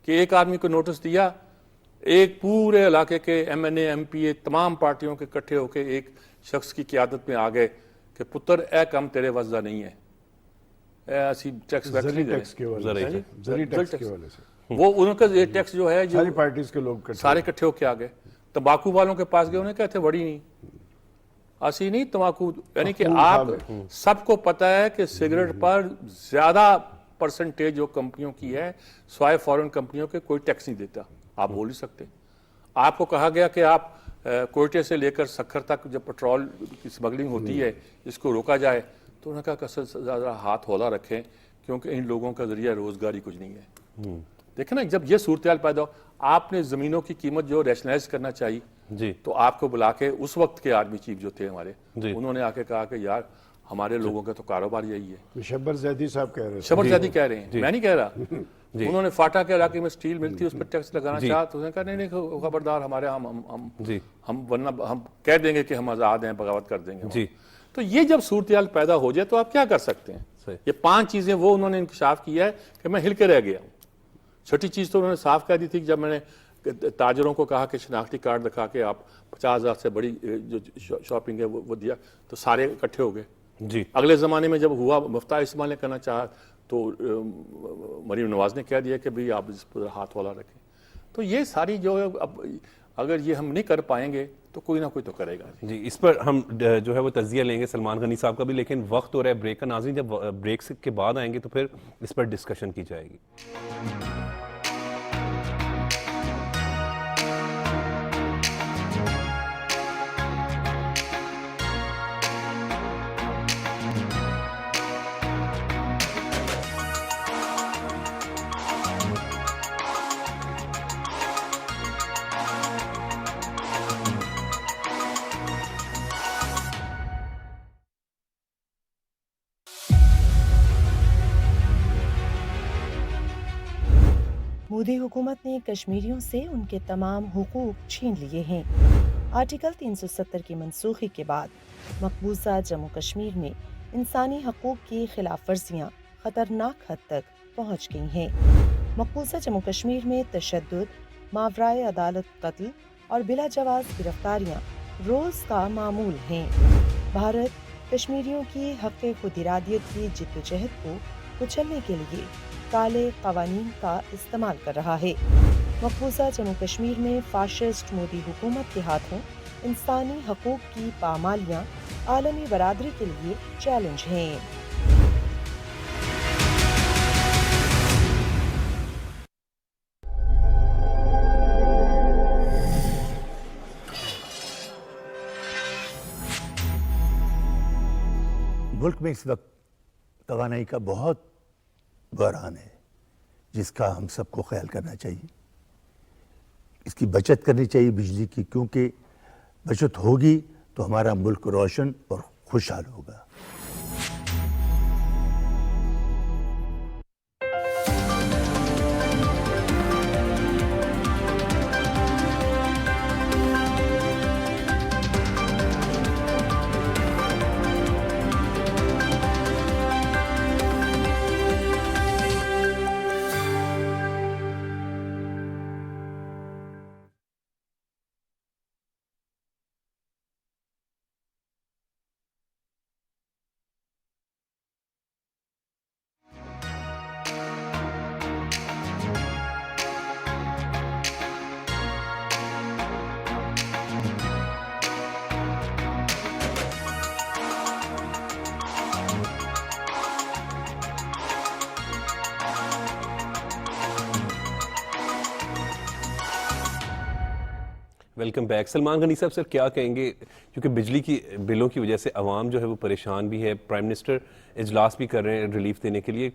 کہ ایک آدمی کو نوٹس دیا، ایک پورے علاقے کے M N A M P A تمام پارٹیوں کے اکٹھے ہو کے ایک شخص کی قیادت میں آ گئے کہ پتر اے کم تیرے وزدہ نہیں ہے، اے اسی ٹیکس ویکس نہیں دے وہ ان کا یہ ٹیکس جو ہے جو ساری پارٹیز کے لوگ سارے اکٹھے ہو کے آ گئے، تمباکو والوں کے پاس گئے، انہیں کہتے وڑی نہیں ایسی نہیں تمباکو، یعنی کہ آپ سب کو پتا ہے کہ سگریٹ پر زیادہ پرسنٹیج جو کمپنیوں کی ہے سوائے فورن کمپنیوں کے کوئی ٹیکس نہیں دیتا، آپ بول نہیں سکتے۔ آپ کو کہا گیا کہ آپ کوئٹے سے لے کر سکھر تک جب پیٹرول کی سمگلنگ ہوتی ہے اس کو روکا جائے، تو انہوں نے کہا کہ زیادہ ہاتھ ہولا رکھیں کیونکہ ان لوگوں کا ذریعہ روزگاری کچھ نہیں ہے۔ دیکھیں نا، جب یہ صورتحال پیدا ہو، آپ نے زمینوں کی قیمت جو ریشنلائز کرنا چاہیے جی، تو آپ کو بلا کے اس وقت کے آرمی چیف جو تھے ہمارے، انہوں نے آ کے کہا کہ یار ہمارے لوگوں کا تو کاروبار یہی ہے۔ شبر زیدی صاحب کہہ رہے ہیں، شبر زیدی کہہ رہے ہیں، میں نہیں کہہ رہا۔ انہوں نے فاٹا کے علاقے میں سٹیل ملتی ہے اس پر ٹیکس لگانا چاہا تو انہوں نے کہا نہیں خبردار، ہمارے ہم ورنہ ہم کہہ دیں گے کہ ہم آزاد ہیں، بغاوت کر دیں گے۔ تو یہ جب صورتحال پیدا ہو جائے تو آپ کیا کر سکتے ہیں؟ یہ 5 چیزیں وہ انہوں نے انکشاف کیا ہے کہ میں ہل کے رہ گیا ہوں۔ چھٹی چیز تو انہوں نے صاف کہہ دی تھی کہ جب میں نے تاجروں کو کہا کہ شناختی کارڈ دکھا کے آپ 50,000 سے بڑی جو شاپنگ ہے وہ دیا تو سارے اکٹھے ہو گئے۔ جی، اگلے زمانے میں جب ہوا مفتاح استعمال نے کرنا چاہا تو مریم نواز نے کہہ دیا کہ بھئی آپ اس پر ہاتھ والا رکھیں۔ تو یہ ساری جو ہے اب اگر یہ ہم نہیں کر پائیں گے تو کوئی نہ کوئی تو کرے گا۔ جی، اس پر ہم جو ہے وہ تجزیہ لیں گے سلمان غنی صاحب کا بھی، لیکن وقت ہو رہا ہے بریک کا۔ ناظرین، جب بریک کے بعد آئیں گے تو پھر اس پر ڈسکشن کی جائے گی۔ مودی حکومت نے کشمیریوں سے ان کے تمام حقوق چھین لیے ہیں۔ آرٹیکل 370 کی منسوخی کے بعد مقبوضہ جموں کشمیر میں انسانی حقوق کی خلاف ورزیاں خطرناک حد تک پہنچ گئی ہیں۔ مقبوضہ جموں کشمیر میں تشدد، ماورائے عدالت قتل اور بلا جواز گرفتاریاں روز کا معمول ہیں۔ بھارت کشمیریوں کی حق خود ارادیت کی جدوجہد کو کچلنے کے لیے کالے قوانین کا استعمال کر رہا ہے۔ مقبوضہ جموں کشمیر میں فاشسٹ مودی حکومت کے ہاتھوں انسانی حقوق کی پامالیاں عالمی برادری کے لیے چیلنج ہیں۔ ملک میں اس وقت توانائی کا بہت بحران ہے جس کا ہم سب کو خیال کرنا چاہیے۔ اس کی بچت کرنی چاہیے بجلی کی، کیونکہ بچت ہوگی تو ہمارا ملک روشن اور خوشحال ہوگا۔ Welcome back. سلمان غنی صاحب، سر کیا کہیں گے، کیونکہ بجلی کی بلوں کی وجہ سے عوام جو ہے وہ پریشان بھی ہے، پرائم منسٹر اجلاس بھی کر رہے ہیں ریلیف دینے کے لیے،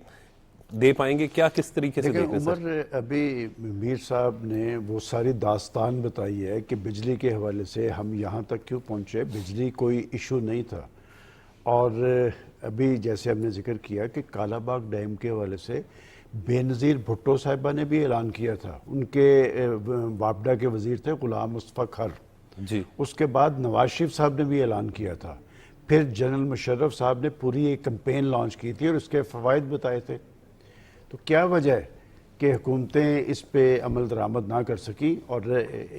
دے پائیں گے کیا؟ کس طریقے سے دیکھ رہے ہیں سر؟ عمر، ابھی میر صاحب نے وہ ساری داستان بتائی ہے کہ بجلی کے حوالے سے ہم یہاں تک کیوں پہنچے۔ بجلی کوئی ایشو نہیں تھا، اور ابھی جیسے ہم نے ذکر کیا کہ کالا باغ ڈیم کے حوالے سے بے نظیر بھٹو صاحبہ نے بھی اعلان کیا تھا، ان کے وابڈا کے وزیر تھے غلام مصطفیٰ کھر جی، اس کے بعد نواز شریف صاحب نے بھی اعلان کیا تھا، پھر جنرل مشرف صاحب نے پوری ایک کمپین لانچ کی تھی اور اس کے فوائد بتائے تھے۔ تو کیا وجہ ہے کہ حکومتیں اس پہ عمل درآمد نہ کر سکی. اور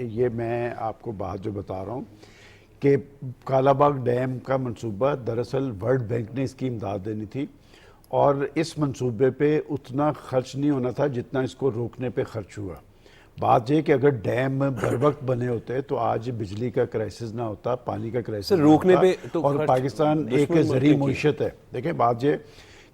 یہ میں آپ کو بات جو بتا رہا ہوں کہ کالا باغ ڈیم کا منصوبہ دراصل ورلڈ بینک نے اس کی امداد دینی تھی اور اس منصوبے پہ اتنا خرچ نہیں ہونا تھا جتنا اس کو روکنے پہ خرچ ہوا. بات یہ کہ اگر ڈیم بر وقت بنے ہوتے تو آج بجلی کا کرائسس نہ ہوتا, پانی کا کرائسس روکنے پہ تو اور پاکستان ایک زرعی معیشت ہے. دیکھیں بات یہ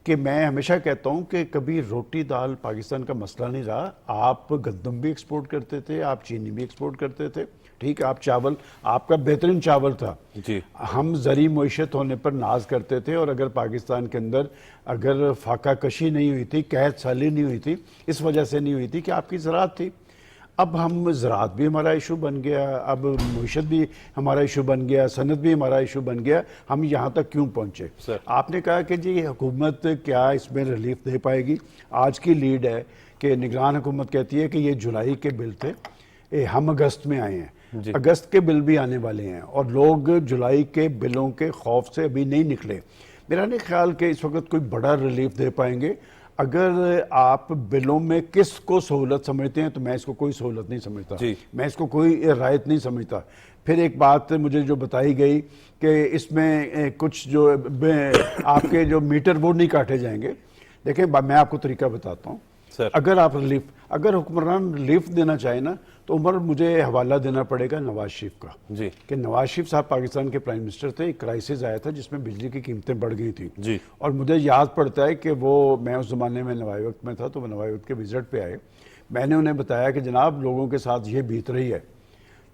کہ میں ہمیشہ کہتا ہوں کہ کبھی روٹی دال پاکستان کا مسئلہ نہیں رہا. آپ گندم بھی ایکسپورٹ کرتے تھے, آپ چینی بھی ایکسپورٹ کرتے تھے, ٹھیک ہے, آپ چاول, آپ کا بہترین چاول تھا. جی ہم زرعی معیشت ہونے پر ناز کرتے تھے اور اگر پاکستان کے اندر اگر فاقہ کشی نہیں ہوئی تھی, قحط سالی نہیں ہوئی تھی, اس وجہ سے نہیں ہوئی تھی کہ آپ کی زراعت تھی. اب ہم زراعت بھی ہمارا ایشو بن گیا, اب معیشت بھی ہمارا ایشو بن گیا, صنعت بھی ہمارا ایشو بن گیا. ہم یہاں تک کیوں پہنچے؟ آپ نے کہا کہ جی حکومت کیا اس میں ریلیف دے پائے گی. آج کی لیڈ ہے کہ نگران حکومت کہتی ہے کہ یہ جولائی کے بل تھے, ہم اگست میں آئے ہیں, اگست کے بل بھی آنے والے ہیں اور لوگ جولائی کے بلوں کے خوف سے ابھی نہیں نکلے. میرا نہیں خیال کہ اس وقت کوئی بڑا ریلیف دے پائیں گے. اگر آپ بلوں میں کس کو سہولت سمجھتے ہیں تو میں اس کو کوئی سہولت نہیں سمجھتا, میں اس کو کوئی رعایت نہیں سمجھتا. پھر ایک بات مجھے جو بتائی گئی کہ اس میں کچھ جو آپ کے جو میٹر وہ نہیں کاٹے جائیں گے. دیکھیں میں آپ کو طریقہ بتاتا ہوں. اگر حکمران ریلیف دینا چاہے نا تو عمر مجھے حوالہ دینا پڑے گا نواز شریف کا, کہ نواز شریف صاحب پاکستان کے پرائم منسٹر تھے. ایک کرائسس آیا تھا جس میں بجلی کی قیمتیں بڑھ گئی تھیں اور مجھے یاد پڑتا ہے کہ میں اس زمانے میں نوائی وقت میں تھا تو وہ نوائی وقت کے وزٹ پہ آئے. میں نے انہیں بتایا کہ جناب لوگوں کے ساتھ یہ بیت رہی ہے,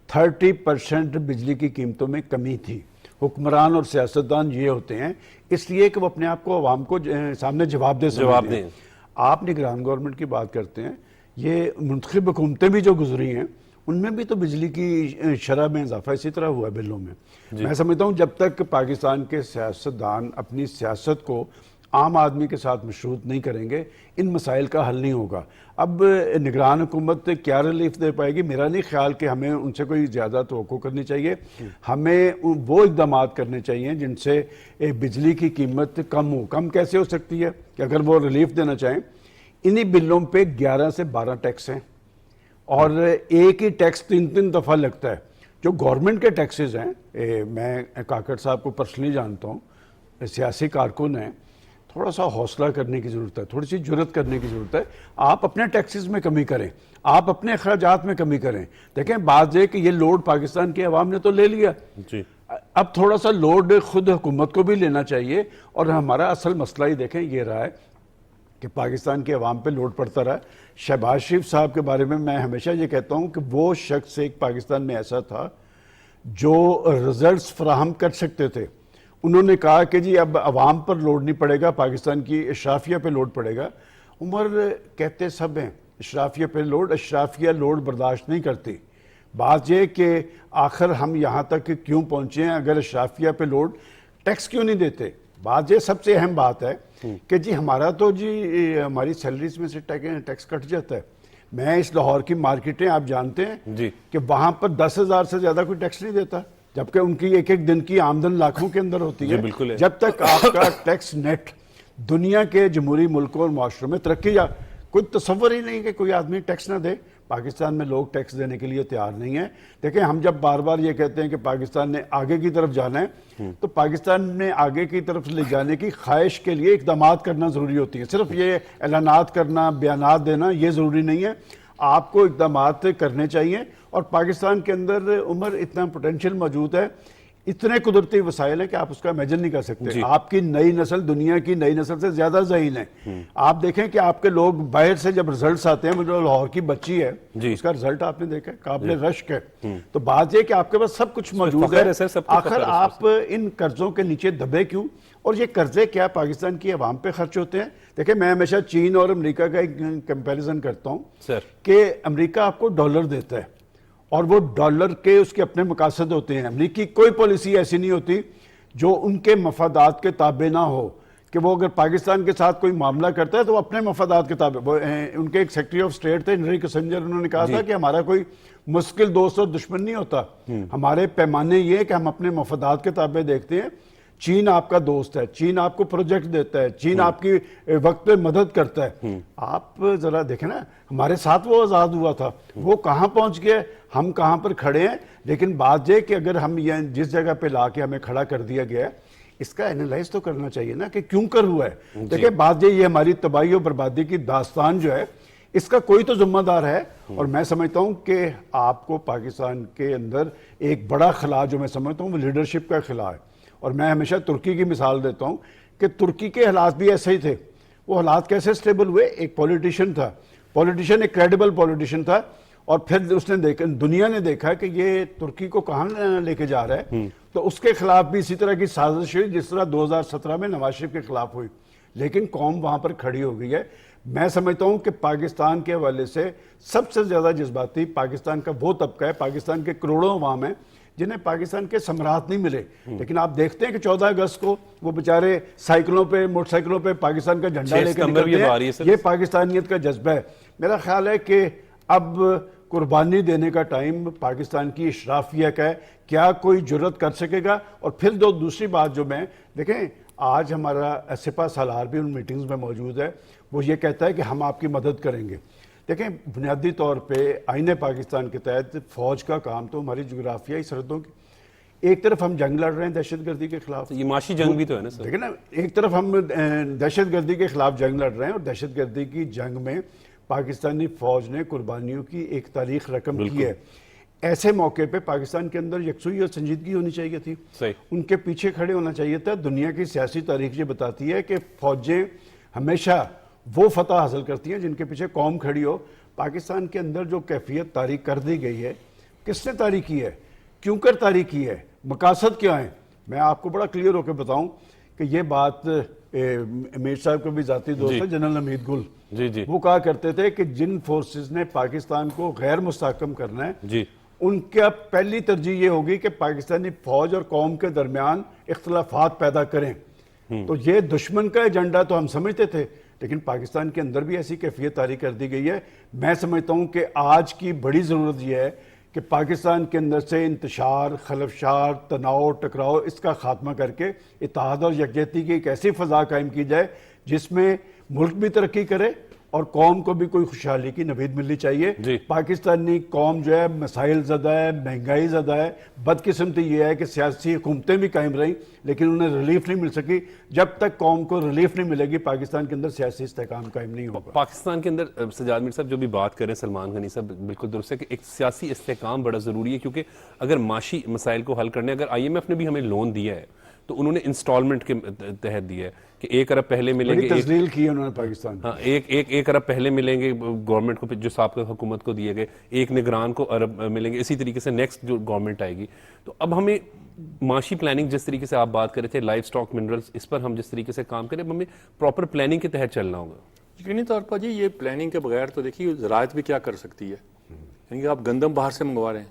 30% بجلی کی قیمتوں میں کمی تھی. حکمران اور سیاستدان یہ ہوتے ہیں اس لیے کہ وہ اپنے آپ کو عوام کو سامنے جواب دیں. آپ نگران گورنمنٹ کی بات کرتے ہیں, یہ منتخب حکومتیں بھی جو گزری ہیں ان میں بھی تو بجلی کی شرح میں اضافہ اسی طرح ہوا ہے بلوں میں. میں سمجھتا ہوں جب تک پاکستان کے سیاستدان اپنی سیاست کو عام آدمی کے ساتھ مشروط نہیں کریں گے ان مسائل کا حل نہیں ہوگا. اب نگران حکومت کیا ریلیف دے پائے گی؟ میرا نہیں خیال کہ ہمیں ان سے کوئی زیادہ توقع کرنی چاہیے. ہمیں وہ اقدامات کرنے چاہیے جن سے بجلی کی قیمت کم ہو. کم کیسے ہو سکتی ہے کہ اگر وہ ریلیف دینا چاہیں, انہی بلوں پہ 11 سے 12 ٹیکس ہیں اور ایک ہی ٹیکس 3 دفعہ لگتا ہے. جو گورنمنٹ کے ٹیکسز ہیں, میں کاکڑ صاحب کو پرسنلی جانتا ہوں, سیاسی کارکن ہیں, تھوڑا سا حوصلہ کرنے کی ضرورت ہے, تھوڑی سی جرت کرنے کی ضرورت ہے. آپ اپنے ٹیکسز میں کمی کریں, آپ اپنے اخراجات میں کمی کریں. دیکھیں بات یہ کہ یہ لوڈ پاکستان کی عوام نے تو لے لیا, اب تھوڑا سا لوڈ خود حکومت کو بھی لینا چاہیے. اور ہمارا اصل مسئلہ ہی دیکھیں یہ رہا ہے کہ پاکستان کے عوام پہ لوڈ پڑتا رہا. شہباز شریف صاحب کے بارے میں ہمیشہ یہ کہتا ہوں کہ وہ شخص ایک پاکستان میں ایسا تھا جو رزلٹس فراہم کر سکتے تھے. انہوں نے کہا کہ جی اب عوام پر لوڈ نہیں پڑے گا, پاکستان کی اشرافیہ پہ لوڈ پڑے گا. عمر کہتے سب ہیں اشرافیہ پہ لوڈ, اشرافیہ لوڈ برداشت نہیں کرتی. بات یہ کہ آخر ہم یہاں تک کیوں پہنچے ہیں, اگر اشرافیہ پہ لوڈ ٹیکس کیوں نہیں دیتے. بات یہ سب سے اہم بات ہے کہ جی ہمارا تو جی ہماری سیلریز میں سے ٹیکس کٹ جاتا ہے. میں اس لاہور کی مارکیٹیں آپ جانتے ہیں کہ وہاں پر 10,000 سے زیادہ کوئی ٹیکس نہیں دیتا, جبکہ ان کی ایک دن کی آمدن لاکھوں کے اندر ہوتی ہے. جب تک آپ کا ٹیکس نیٹ دنیا کے جمہوری ملکوں اور معاشروں میں ترقی, یا کوئی تصور ہی نہیں کہ کوئی آدمی ٹیکس نہ دے. پاکستان میں لوگ ٹیکس دینے کے لیے تیار نہیں ہیں. دیکھیں ہم جب بار بار یہ کہتے ہیں کہ پاکستان نے آگے کی طرف جانا ہے تو پاکستان نے آگے کی طرف لے جانے کی خواہش کے لیے اقدامات کرنا ضروری ہوتی ہے. صرف یہ اعلانات کرنا, بیانات دینا یہ ضروری نہیں ہے. آپ کو اقدامات کرنے چاہیے. اور پاکستان کے اندر عمر اتنا پوٹینشیل موجود ہے, اتنے قدرتی وسائل ہیں کہ آپ اس کا امیجن نہیں کر سکتے. آپ کی نئی نسل دنیا کی نئی نسل سے زیادہ ذہین ہے. آپ دیکھیں کہ آپ کے لوگ باہر سے جب رزلٹس آتے ہیں, جو لاہور کی بچی ہے اس کا رزلٹ آپ نے دیکھا قابل رشک ہے. تو بات یہ کہ آپ کے پاس سب کچھ موجود ہے, آخر آپ ان قرضوں کے نیچے دبے کیوں؟ اور یہ قرضے کیا پاکستان کی عوام پہ خرچ ہوتے ہیں. دیکھیں میں ہمیشہ چین اور امریکہ کا ایک کمپیریزن کرتا ہوں کہ امریکہ آپ کو ڈالر دیتا ہے اور وہ ڈالر کے اس کے اپنے مقاصد ہوتے ہیں. امریکی کوئی پالیسی ایسی نہیں ہوتی جو ان کے مفادات کے تابع نہ ہو, کہ وہ اگر پاکستان کے ساتھ کوئی معاملہ کرتا ہے تو وہ اپنے مفادات کے تابع. ان کے ایک سیکرٹری آف اسٹیٹ تھے ہنری کسنجر, انہوں نے کہا تھا کہ ہمارا کوئی مشکل دوست اور دشمن نہیں ہوتا, ہمارے پیمانے یہ ہے کہ ہم اپنے مفادات کے تابع دیکھتے ہیں. چین آپ کا دوست ہے, چین آپ کو پروجیکٹ دیتا ہے, چین آپ کی وقت پہ مدد کرتا ہے. آپ ذرا دیکھیں نا, ہمارے ساتھ وہ آزاد ہوا تھا, وہ کہاں پہنچ گیا, ہم کہاں پر کھڑے ہیں. لیکن بات یہ کہ اگر ہم یہ جس جگہ پہ لا کے ہمیں کھڑا کر دیا گیا ہے, اس کا اینالائز تو کرنا چاہیے نا کہ کیوں کر ہوا ہے. دیکھیں بات یہ ہماری تباہی و بربادی کی داستان جو ہے, اس کا کوئی تو ذمہ دار ہے. اور میں سمجھتا ہوں کہ آپ کو پاکستان کے اندر ایک بڑا خلا جو میں سمجھتا ہوں وہ لیڈرشپ کا خلا ہے. اور میں ہمیشہ ترکی کی مثال دیتا ہوں کہ ترکی کے حالات بھی ایسے ہی تھے. وہ حالات کیسے سٹیبل ہوئے, ایک پولیٹیشین تھا, پولیٹیشین ایک کریڈیبل پولیٹیشین تھا, اور پھر اس نے دیکھا, دنیا نے دیکھا کہ یہ ترکی کو کہاں لے کے جا رہا ہے, تو اس کے خلاف بھی اسی طرح کی سازش ہوئی جس طرح 2017 میں نواز شریف کے خلاف ہوئی. لیکن قوم وہاں پر کھڑی ہو گئی ہے. میں سمجھتا ہوں کہ پاکستان کے حوالے سے سب سے زیادہ جذباتی پاکستان کا وہ طبقہ ہے, پاکستان کے کروڑوں عوام ہیں جنہیں پاکستان کے ثمرات نہیں ملے. لیکن آپ دیکھتے ہیں کہ 14 اگست کو وہ بیچارے سائیکلوں پہ, موٹر سائیکلوں پہ پاکستان کا جھنڈا لے کے نکلتے ہیں. یہ پاکستانیت کا جذبہ ہے. میرا خیال ہے کہ اب قربانی دینے کا ٹائم پاکستان کی اشرافیہ کا ہے. کیا کوئی جرت کر سکے گا؟ اور پھر دوسری بات جو میں دیکھیں, آج ہمارا سپہ سالار بھی ان میٹنگز میں موجود ہے, وہ یہ کہتا ہے کہ ہم آپ کی مدد کریں گے. دیکھیں بنیادی طور پہ آئین پاکستان کے تحت فوج کا کام تو ہماری جغرافیائی سرحدوں کی, ایک طرف ہم جنگ لڑ رہے ہیں دہشت گردی کے خلاف, یہ معاشی جنگ بھی تو ہے نا سر. دیکھیں نا, ایک طرف ہم دہشت گردی کے خلاف جنگ لڑ رہے ہیں, اور دہشت گردی کی جنگ میں پاکستانی فوج نے قربانیوں کی ایک تاریخ رقم کی ہے. ایسے موقع پہ پاکستان کے اندر یکسوئی اور سنجیدگی ہونی چاہیے تھی, ان کے پیچھے کھڑے ہونا چاہیے تھا. دنیا کی سیاسی تاریخ یہ بتاتی ہے کہ فوجیں ہمیشہ وہ فتح حاصل کرتی ہیں جن کے پیچھے قوم کھڑی ہو. پاکستان کے اندر جو کیفیت تاریخ کر دی گئی ہے, کس نے تاریخ کی ہے, کیوں کر تاریخ کی ہے, مقاصد کیا ہیں؟ میں آپ کو بڑا کلیئر ہو کے بتاؤں کہ یہ بات امیر صاحب کو بھی ذاتی دوست ہے, جنرل حمید گل, وہ کہا کرتے تھے کہ جن فورسز نے پاکستان کو غیر مستحکم کرنا ہے, ان کا پہلی ترجیح یہ ہوگی کہ پاکستانی فوج اور قوم کے درمیان اختلافات پیدا کریں. تو یہ دشمن کا ایجنڈا تو ہم سمجھتے تھے, لیکن پاکستان کے اندر بھی ایسی کیفیت طاری کر دی گئی ہے. میں سمجھتا ہوں کہ آج کی بڑی ضرورت یہ ہے کہ پاکستان کے اندر سے انتشار, خلفشار, تناؤ, ٹکراؤ, اس کا خاتمہ کر کے اتحاد اور یکجہتی کی ایک ایسی فضا قائم کی جائے جس میں ملک بھی ترقی کرے اور قوم کو بھی کوئی خوشحالی کی نوید ملنی چاہیے. پاکستانی قوم جو ہے مسائل زدہ ہے, مہنگائی زدہ ہے. بدقسمتی یہ ہے کہ سیاسی حکومتیں بھی قائم رہیں لیکن انہیں ریلیف نہیں مل سکی. جب تک قوم کو ریلیف نہیں ملے گی پاکستان کے اندر سیاسی استحکام قائم نہیں ہوگا. پاکستان کے اندر سجاد میر صاحب جو بھی بات کریں, سلمان غنی صاحب بالکل درست ہے کہ ایک سیاسی استحکام بڑا ضروری ہے, کیونکہ اگر معاشی مسائل کو حل کرنے, اگر آئی ایم ایف نے بھی ہمیں لون دیا ہے تو انہوں نے انسٹالمنٹ کے تحت دیا ہے کہ 1 ارب پہلے ملیں گے, تزلیل کی انہوں نے پاکستان, ہاں 1 ارب پہلے ملیں گے گورنمنٹ کو جو سابقہ حکومت کو دیے گئے, 1 نگران کو ارب ملیں گے, اسی طریقے سے نیکسٹ جو گورنمنٹ آئے گی. تو اب ہمیں معاشی پلاننگ, جس طریقے سے آپ بات کر رہے تھے لائف سٹاک منرلز, اس پر ہم جس طریقے سے کام کریں, اب ہمیں پراپر پلاننگ کے تحت چلنا ہوگا. یقینی طور پر جی یہ پلاننگ کے بغیر تو دیکھیے زراعت بھی کیا کر سکتی ہے. یعنی کہ آپ گندم باہر سے منگوا رہے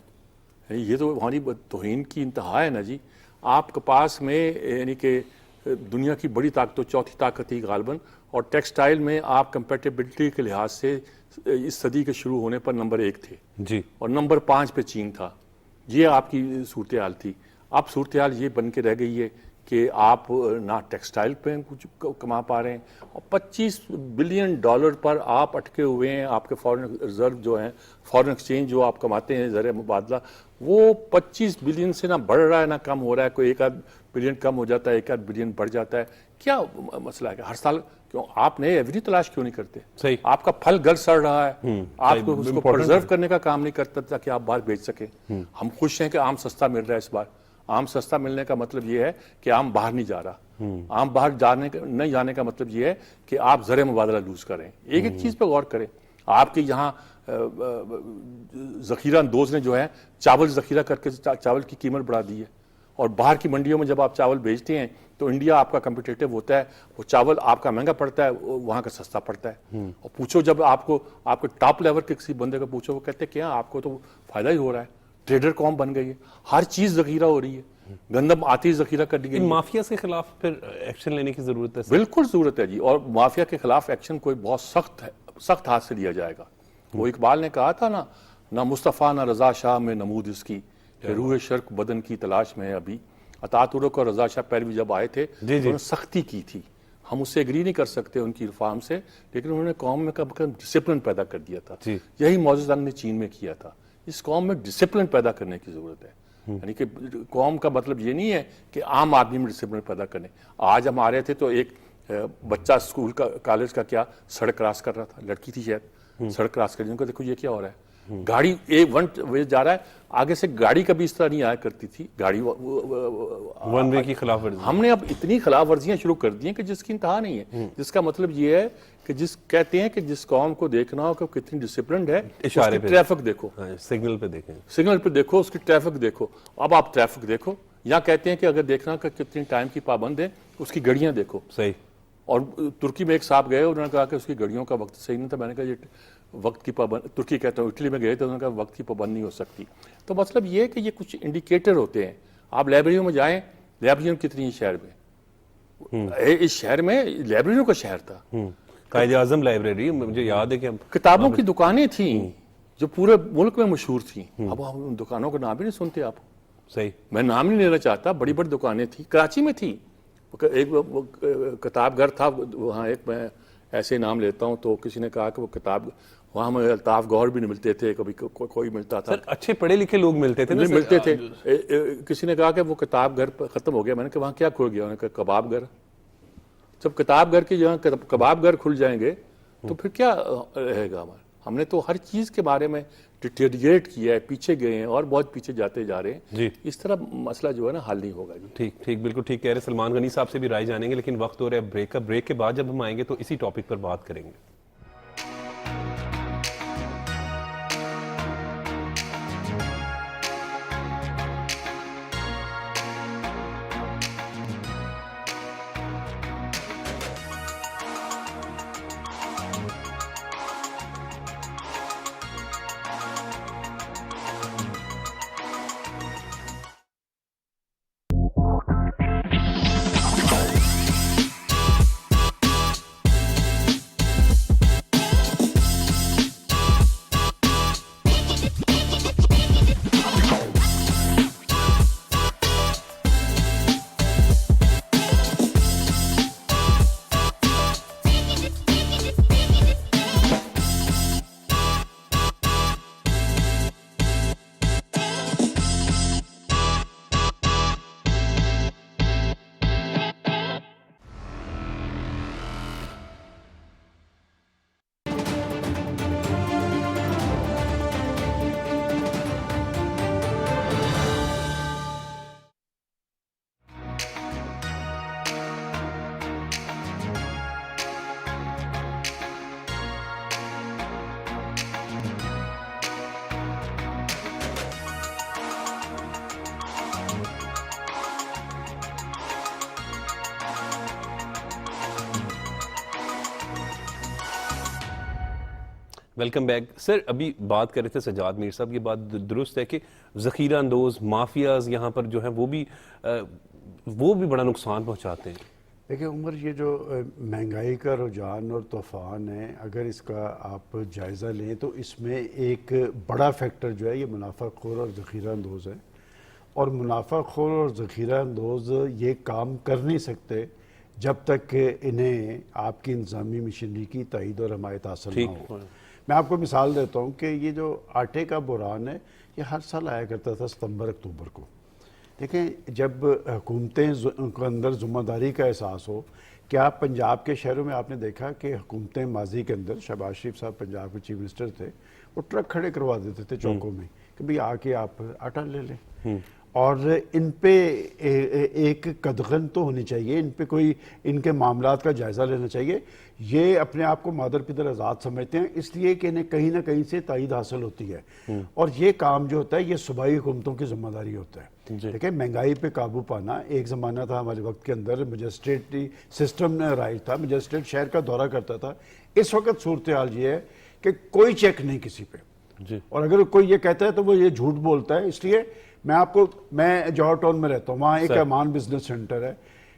ہیں, یہ تو ہماری توہین کی انتہا ہے نا جی. آپ کے پاس میں یعنی کہ دنیا کی بڑی طاقت, چوتھی طاقت ہی غالباً, اور ٹیکسٹائل میں آپ کمپیٹیبلٹی کے لحاظ سے اس صدی کے شروع ہونے پر نمبر 1 تھے جی, اور نمبر 5 پہ چین تھا. یہ آپ کی صورتحال تھی. اب صورتحال یہ بن کے رہ گئی ہے کہ آپ نہ ٹیکسٹائل پہ کچھ کما پا رہے ہیں, اور $25 بلین پر آپ اٹکے ہوئے ہیں. آپ کے فارن ریزرو جو ہیں, فارن ایکسچینج جو آپ کماتے ہیں زر مبادلہ, وہ 25 بلین سے نہ بڑھ رہا ہے نہ کم ہو رہا ہے. کوئی 1 بلین کم ہو جاتا ہے, 1 بلین بڑھ جاتا ہے. کیا مسئلہ ہے کہ ہر سال کیوں آپ نئے ایونیو تلاش کیوں نہیں کرتے؟ صحیح, آپ کا پھل گل سڑ رہا ہے, آپ کو اس کو پرزرو کرنے کا کام نہیں کرتا تاکہ آپ باہر بیچ سکیں. ہم خوش ہیں کہ آم سستا مل رہا ہے اس بار. آم سستا ملنے کا مطلب یہ ہے کہ آم باہر نہیں جا رہا. آم باہر نہیں جانے کا مطلب یہ ہے کہ آپ زر مبادلہ لوز کریں. ایک چیز پہ غور کریں, آپ کے یہاں ذخیرہ اندوز نے جو ہے چاول ذخیرہ کر کے چاول کی قیمت بڑھا دی ہے, اور باہر کی منڈیوں میں جب آپ چاول بیچتے ہیں تو انڈیا آپ کا کمپٹیٹو ہوتا ہے, وہ چاول آپ کا مہنگا پڑتا ہے, وہاں کا سستا پڑتا ہے. اور پوچھو جب آپ کے ٹاپ لیول کے کسی بندے کو پوچھو, وہ کہتے ہیں کیا آپ کو تو فائدہ ہی ہو رہا ہے, ٹریڈر قوم بن گئی ہے, ہر چیز ذخیرہ ہو رہی ہے, گندم آتی ذخیرہ کر دی گئی. مافیا کے خلاف پھر ایکشن لینے کی ضرورت ہے. بالکل ضرورت ہے جی, اور مافیا کے خلاف ایکشن کوئی بہت سخت ہاتھ سے لیا جائے گا. وہ اقبال نے کہا تھا نا, نہ مصطفیٰ نہ رضا شاہ میں نمود اس کی, روح شرق بدن کی تلاش میں ہے ابھی, عطا ترک اور رضا شاہ پہلوی جب آئے تھے انہوں نے سختی کی تھی. ہم اس سے ایگری نہیں کر سکتے ان کی ریفارم سے, لیکن انہوں نے قوم میں کم ڈسپلن پیدا کر دیا تھا. یہی معزز زنگ نے چین میں کیا تھا. اس قوم میں ڈسپلن پیدا کرنے کی ضرورت ہے. یعنی کہ قوم کا مطلب یہ نہیں ہے کہ عام آدمی میں ڈسپلن پیدا کرنے. آج ہم آ رہے تھے تو ایک بچہ اسکول کا کالج کا کیا سڑک کراس کر رہا تھا, لڑکی تھی شاید, سڑک کراس کر رہی. ان کو دیکھو یہ کیا ہو رہا ہے, گاڑی ون وے جا رہا ہے, آگے سے گاڑی کبھی اس طرح نہیں آیا کرتی تھی, گاڑی ون وے کی خلاف ورزی. ہم نے اب اتنی خلاف ورزیاں شروع کر دی ہیں کہ جس کی انتہا نہیں ہے. جس کا مطلب یہ ہے کہ کہتے ہیں کہ جس قوم کو دیکھنا ہو کہ کتنی ڈسپلنڈ ہے, اس کی ٹریفک دیکھو, سگنل پہ دیکھیں, سگنل پہ دیکھو, اس کی ٹریفک دیکھو. اب آپ ٹریفک دیکھو, یا کہتے ہیں کہ اگر دیکھنا کہ کتنی ٹائم کی پابند ہے, اس کی گھڑیاں دیکھو. صحیح. اور ترکی میں ایک صاحب گئے, انہوں نے کہا کہ اس کی گھڑیوں کا وقت صحیح نہیں تھا. میں نے کہا یہ وقت کی پابند, ترکی کہتا ہوں, اٹلی میں گئے تھے, انہوں نے کہا وقت کی پابند نہیں ہو سکتی. تو مطلب یہ ہے کہ یہ کچھ انڈیکیٹر ہوتے ہیں. آپ لائبریریوں میں جائیں, لائبریریوں کتنی شہر میں, اس شہر میں لائبریریوں کا شہر تھا. قائد اعظم لائبریری, مجھے یاد ہے کہ کتابوں کی دکانیں تھیں جو پورے ملک میں مشہور تھیں. اب ان دکانوں کا نام بھی نہیں سنتے آپ. صحیح, میں نام نہیں لینا چاہتا, بڑی بڑی دکانیں تھیں, کراچی میں تھی. ایک کتاب گھر تھا وہاں, ایک میں ایسے نام لیتا ہوں, تو کسی نے کہا کہ وہ کتاب وہاں ہمیں الطاف گوہر بھی نہیں ملتے تھے, کبھی کوئی ملتا تھا. اچھے پڑھے لکھے لوگ ملتے تھے, ملتے تھے. کسی نے کہا کہ وہ کتاب گھر ختم ہو گیا. میں نے کہا وہاں کیا کھل گیا؟ انہوں نے کہا کباب گھر. جب کتاب گھر کی جہاں کباب گھر کھل جائیں گے تو پھر کیا رہے گا ہمارا؟ ہم نے تو ہر چیز کے بارے میں ڈیٹیریٹ کیا ہے, پیچھے گئے ہیں اور بہت پیچھے جاتے جا رہے ہیں. اس طرح مسئلہ جو ہے نا حل نہیں ہوگا. ٹھیک ٹھیک, بالکل ٹھیک کہہ رہے. سلمان غنی صاحب سے بھی رائے جانیں گے, لیکن وقت ہو رہا ہے بریک کا. بریک کے بعد جب ہم آئیں گے تو اسی ٹاپک پر بات کریں گے. Welcome back. سر ابھی بات کر رہے تھے سجاد میر صاحب, یہ بات درست ہے کہ ذخیرہ اندوز مافیاز یہاں پر جو ہیں وہ بھی بڑا نقصان پہنچاتے ہیں. دیکھیں عمر, یہ جو مہنگائی کا رجحان اور طوفان ہے, اگر اس کا آپ جائزہ لیں تو اس میں ایک بڑا فیکٹر جو ہے یہ منافع خور اور ذخیرہ اندوز ہے. اور منافع خور اور ذخیرہ اندوز یہ کام کر نہیں سکتے جب تک کہ انہیں آپ کی انتظامی مشینری کی تائید اور حمایت حاصل نہ ہو. میں آپ کو مثال دیتا ہوں کہ یہ جو آٹے کا بحران ہے یہ ہر سال آیا کرتا تھا ستمبر اکتوبر کو. دیکھیں, جب حکومتیں کے اندر ذمہ داری کا احساس ہو, کیا پنجاب کے شہروں میں آپ نے دیکھا کہ حکومتیں ماضی کے اندر, شہباز شریف صاحب پنجاب کے چیف منسٹر تھے, وہ ٹرک کھڑے کروا دیتے تھے چوکوں میں کہ بھئی آ کے آپ آٹا لے لیں. اور ان پہ ایک قدغن تو ہونی چاہیے, ان پہ کوئی ان کے معاملات کا جائزہ لینا چاہیے. یہ اپنے آپ کو مادر پدر آزاد سمجھتے ہیں, اس لیے کہ انہیں کہیں نہ کہیں سے تائید حاصل ہوتی ہے. اور یہ کام جو ہوتا ہے یہ صوبائی حکومتوں کی ذمہ داری ہوتا ہے. دیکھیں, مہنگائی پہ قابو پانا, ایک زمانہ تھا ہمارے وقت کے اندر مجسٹریٹ سسٹم رائج تھا, مجسٹریٹ شہر کا دورہ کرتا تھا. اس وقت صورتحال یہ ہے کہ کوئی چیک نہیں کسی پہ, اور اگر کوئی یہ کہتا ہے تو وہ یہ جھوٹ بولتا ہے. اس لیے میں جوہر ٹاؤن میں رہتا ہوں, وہاں ایک امان بزنس سینٹر ہے,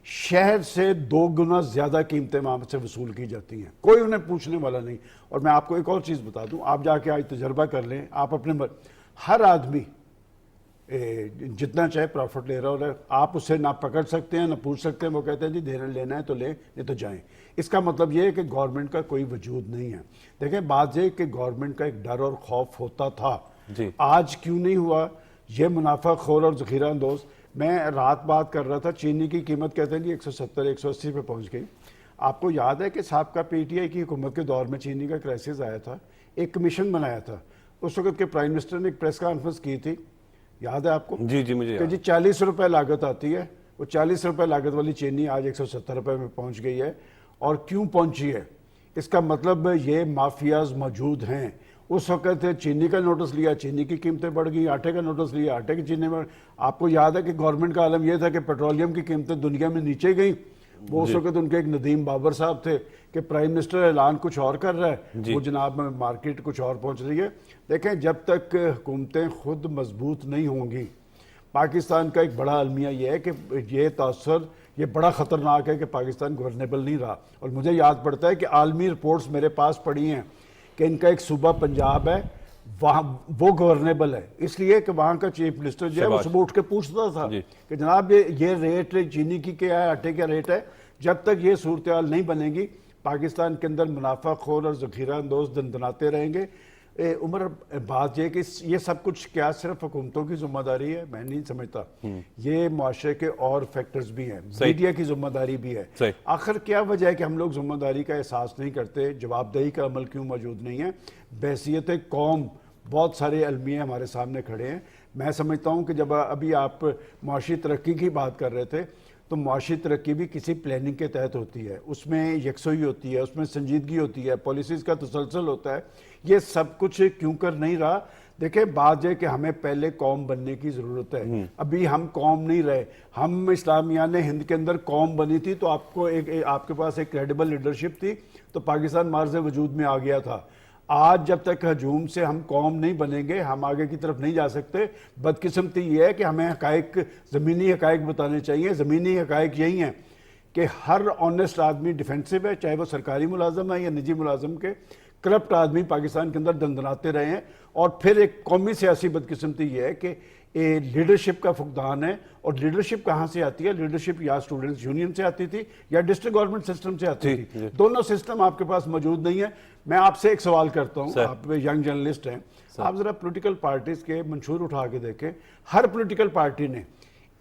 شہر سے 2 گنا زیادہ قیمتیں وہاں سے وصول کی جاتی ہیں, کوئی انہیں پوچھنے والا نہیں. اور میں آپ کو ایک اور چیز بتا دوں, آپ جا کے آج تجربہ کر لیں, آپ اپنے ہر آدمی جتنا چاہے پروفٹ لے رہا ہو، آپ اسے نہ پکڑ سکتے ہیں نہ پوچھ سکتے ہیں، وہ کہتے ہیں جی دینا لینا ہے تو لیں نہیں تو جائیں۔ اس کا مطلب یہ ہے کہ گورنمنٹ کا کوئی وجود نہیں ہے۔ دیکھیں بات یہ کہ گورنمنٹ کا ایک ڈر اور خوف ہوتا تھا، آج کیوں نہیں ہوا؟ یہ منافع خور اور ذخیرہ اندوز، میں رات بات کر رہا تھا، چینی کی قیمت کہتے ہیں جی 170 180 پہ پہنچ گئی۔ آپ کو یاد ہے کہ سابقہ پی ٹی آئی کی حکومت کے دور میں چینی کا کرائسس آیا تھا، ایک کمیشن بنایا تھا، اس وقت کے پرائم منسٹر نے ایک پریس کانفرنس کی تھی، یاد ہے آپ کو؟ جی مجھے کہ جی 40 روپے لاگت آتی ہے، وہ 40 روپے لاگت والی چینی آج 170 روپے میں پہنچ گئی ہے۔ اور کیوں پہنچی ہے؟ اس کا مطلب یہ مافیاز موجود ہیں۔ اس وقت چینی کا نوٹس لیا، چینی کی قیمتیں بڑھ گئی، آٹے کا نوٹس لیا، آٹے کی چینی میں، آپ کو یاد ہے کہ گورنمنٹ کا عالم یہ تھا کہ پیٹرولیم کی قیمتیں دنیا میں نیچے گئیں، وہ اس وقت ان کے ایک ندیم بابر صاحب تھے کہ پرائم منسٹر اعلان کچھ اور کر رہا ہے، وہ جناب میں مارکیٹ کچھ اور پہنچ رہی ہے۔ دیکھیں جب تک حکومتیں خود مضبوط نہیں ہوں گی، پاکستان کا ایک بڑا المیہ یہ ہے کہ یہ تاثر یہ بڑا خطرناک ہے کہ پاکستان گورنیبل نہیں رہا۔ اور مجھے یاد پڑتا ہے کہ عالمی رپورٹس میرے پاس پڑی ہیں کہ ان کا ایک صوبہ پنجاب ہے، وہاں وہ گورنیبل ہے، اس لیے کہ وہاں کا چیف منسٹر جو ہے وہ صبح اٹھ کے پوچھتا تھا کہ جناب یہ ریٹ چینی کی کیا ہے، آٹے کا ریٹ ہے۔ جب تک یہ صورتحال نہیں بنے گی، پاکستان کے اندر منافع خور اور ذخیرہ اندوز دندناتے رہیں گے۔ عمر بات یہ کہ یہ سب کچھ کیا صرف حکومتوں کی ذمہ داری ہے؟ میں نہیں سمجھتا، یہ معاشرے کے اور فیکٹرز بھی ہیں، میڈیا کی ذمہ داری بھی ہے۔ آخر کیا وجہ ہے کہ ہم لوگ ذمہ داری کا احساس نہیں کرتے؟ جواب دہی کا عمل کیوں موجود نہیں ہے؟ بحیثیت قوم بہت سارے المیہ ہمارے سامنے کھڑے ہیں۔ میں سمجھتا ہوں کہ جب ابھی آپ معاشی ترقی کی بات کر رہے تھے تو معاشی ترقی بھی کسی پلاننگ کے تحت ہوتی ہے، اس میں یکسوئی ہوتی ہے، اس میں سنجیدگی ہوتی ہے، پالیسیز کا تسلسل ہوتا ہے۔ یہ سب کچھ کیوں کر نہیں رہا؟ دیکھیں بات یہ کہ ہمیں پہلے قوم بننے کی ضرورت ہے، ابھی ہم قوم نہیں رہے۔ ہم اسلامیہ ہند کے اندر قوم بنی تھی تو آپ کے پاس ایک کریڈیبل لیڈرشپ تھی تو پاکستان مارز وجود میں آ گیا تھا۔ آج جب تک ہجوم سے ہم قوم نہیں بنیں گے، ہم آگے کی طرف نہیں جا سکتے۔ بدقسمتی یہ ہے کہ ہمیں حقائق، زمینی حقائق بتانے چاہیے۔ زمینی حقائق یہی ہیں کہ ہر آنیسٹ آدمی ڈیفینسو ہے، چاہے وہ سرکاری ملازم ہے یا نجی ملازم کے۔ کرپٹ آدمی پاکستان کے اندر دندناتے رہے ہیں۔ اور پھر ایک قومی سیاسی بدقسمتی یہ ہے کہ لیڈرشپ کا فقدان ہے۔ اور لیڈرشپ کہاں سے آتی ہے؟ لیڈرشپ یا اسٹوڈنٹس یونین سے آتی تھی یا ڈسٹرکٹ گورنمنٹ سسٹم سے آتی تھی، دونوں سسٹم آپ کے پاس موجود نہیں ہے۔ میں آپ سے ایک سوال کرتا ہوں، آپ ینگ جرنلسٹ ہیں، آپ ذرا پولیٹیکل پارٹیز کے منشور اٹھا کے دیکھیں، ہر پولیٹیکل پارٹی نے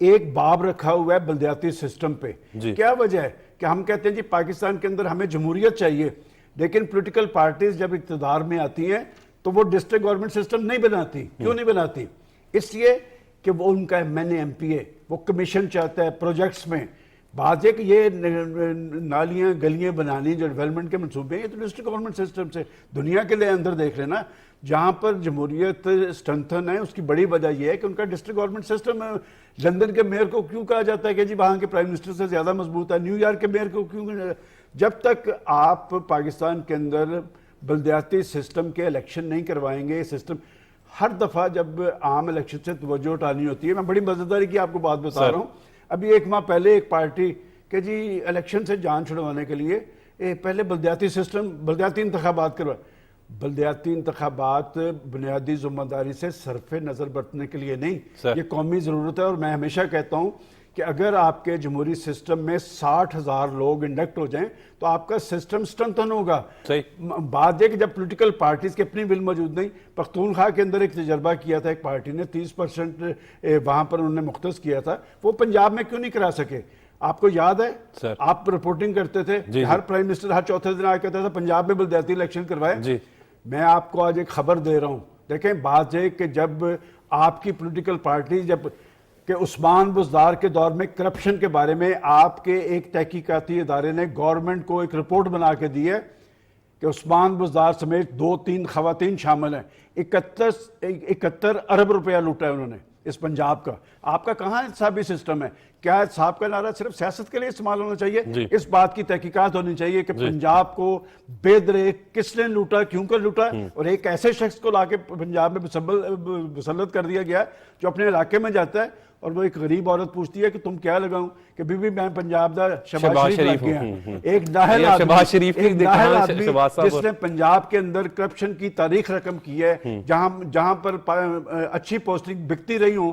ایک باب رکھا ہوا ہے بلدیاتی سسٹم پہ۔ کیا وجہ ہے کہ ہم کہتے ہیں جی پاکستان کے اندر ہمیں جمہوریت چاہیے، لیکن پولیٹیکل پارٹیز جب اقتدار میں آتی ہیں تو وہ ڈسٹرکٹ گورنمنٹ سسٹم نہیں بناتی۔ کیوں نہیں بناتی؟ اس لیے کہ وہ ان کا ایم پی اے وہ کمیشن چاہتا ہے پروجیکٹس میں۔ بات ہے کہ یہ نالیاں گلیاں بنانی جو ڈیولپمنٹ کے منصوبے ہیں، یہ تو ڈسٹرکٹ گورنمنٹ سسٹم سے۔ دنیا کے لئے اندر دیکھ لینا، جہاں پر جمہوریت سٹرنتھن ہے، اس کی بڑی وجہ یہ ہے کہ ان کا ڈسٹرکٹ گورنمنٹ سسٹم ہے۔ لندن کے میئر کو کیوں کہا جاتا ہے کہ جی وہاں کے پرائم منسٹر سے زیادہ مضبوط ہے؟ نیو یارک کے میئر کو کیوں؟ جب تک آپ پاکستان کے اندر بلدیاتی سسٹم کے الیکشن نہیں کروائیں گے، سسٹم ہر دفعہ جب عام الیکشن سے توجہ اٹھانی ہوتی ہے، میں بڑی مزیداری کی آپ کو بات بتا رہا ہوں۔ ابھی ایک ماہ پہلے ایک پارٹی کہ جی الیکشن سے جان چھڑوانے کے لیے پہلے بلدیاتی سسٹم، بلدیاتی انتخابات کروا۔ بلدیاتی انتخابات بنیادی ذمہ داری سے صرف نظر برتنے کے لیے نہیں، یہ قومی ضرورت ہے۔ اور میں ہمیشہ کہتا ہوں کہ اگر آپ کے جمہوری سسٹم میں 60,000 لوگ انڈکٹ ہو جائیں تو آپ کا سسٹم سٹرنتھن ہوگا۔ بات یہ کہ جب پولیٹیکل پارٹیز کی اپنی ول موجود نہیں، پختونخوا کے اندر ایک تجربہ کیا تھا ایک پارٹی نے، 30% وہاں پر انہوں نے مختص کیا تھا، وہ پنجاب میں کیوں نہیں کرا سکے؟ آپ کو یاد ہے آپ رپورٹنگ کرتے تھے، ہر پرائم منسٹر ہر چوتھے دن آ کہتا تھا پنجاب میں بلدیاتی الیکشن کروائے۔ میں آپ کو آج ایک خبر دے رہا ہوں، دیکھیں بات یہ کہ جب آپ کی پولیٹیکل پارٹی کہ عثمان بزدار کے دور میں کرپشن کے بارے میں آپ کے ایک تحقیقاتی ادارے نے گورنمنٹ کو ایک رپورٹ بنا کے دی ہے کہ عثمان بزدار سمیت 2-3 خواتین شامل ہیں، 71 ارب روپیہ لوٹا ہے انہوں نے اس پنجاب کا۔ آپ کا کہاں احتسابی سسٹم ہے؟ کیا احتساب کا نعرہ صرف سیاست کے لیے استعمال ہونا چاہیے؟ اس بات کی تحقیقات ہونی چاہیے کہ پنجاب کو بے درے کس نے لوٹا، کیوں کر لوٹا، اور ایک ایسے شخص کو لا کے پنجاب میں مسلط کر دیا گیا جو اپنے علاقے میں جاتا ہے اور وہ ایک غریب عورت پوچھتی ہے کہ تم کیا لگاؤں کہ بی بی میں پنجاب دا شہباز شریف لگ گیا۔ ایک نااہل آدمی جس نے پنجاب کے اندر کرپشن کی تاریخ رقم کی ہے، جہاں پر اچھی پوسٹنگ بکتی رہی ہوں،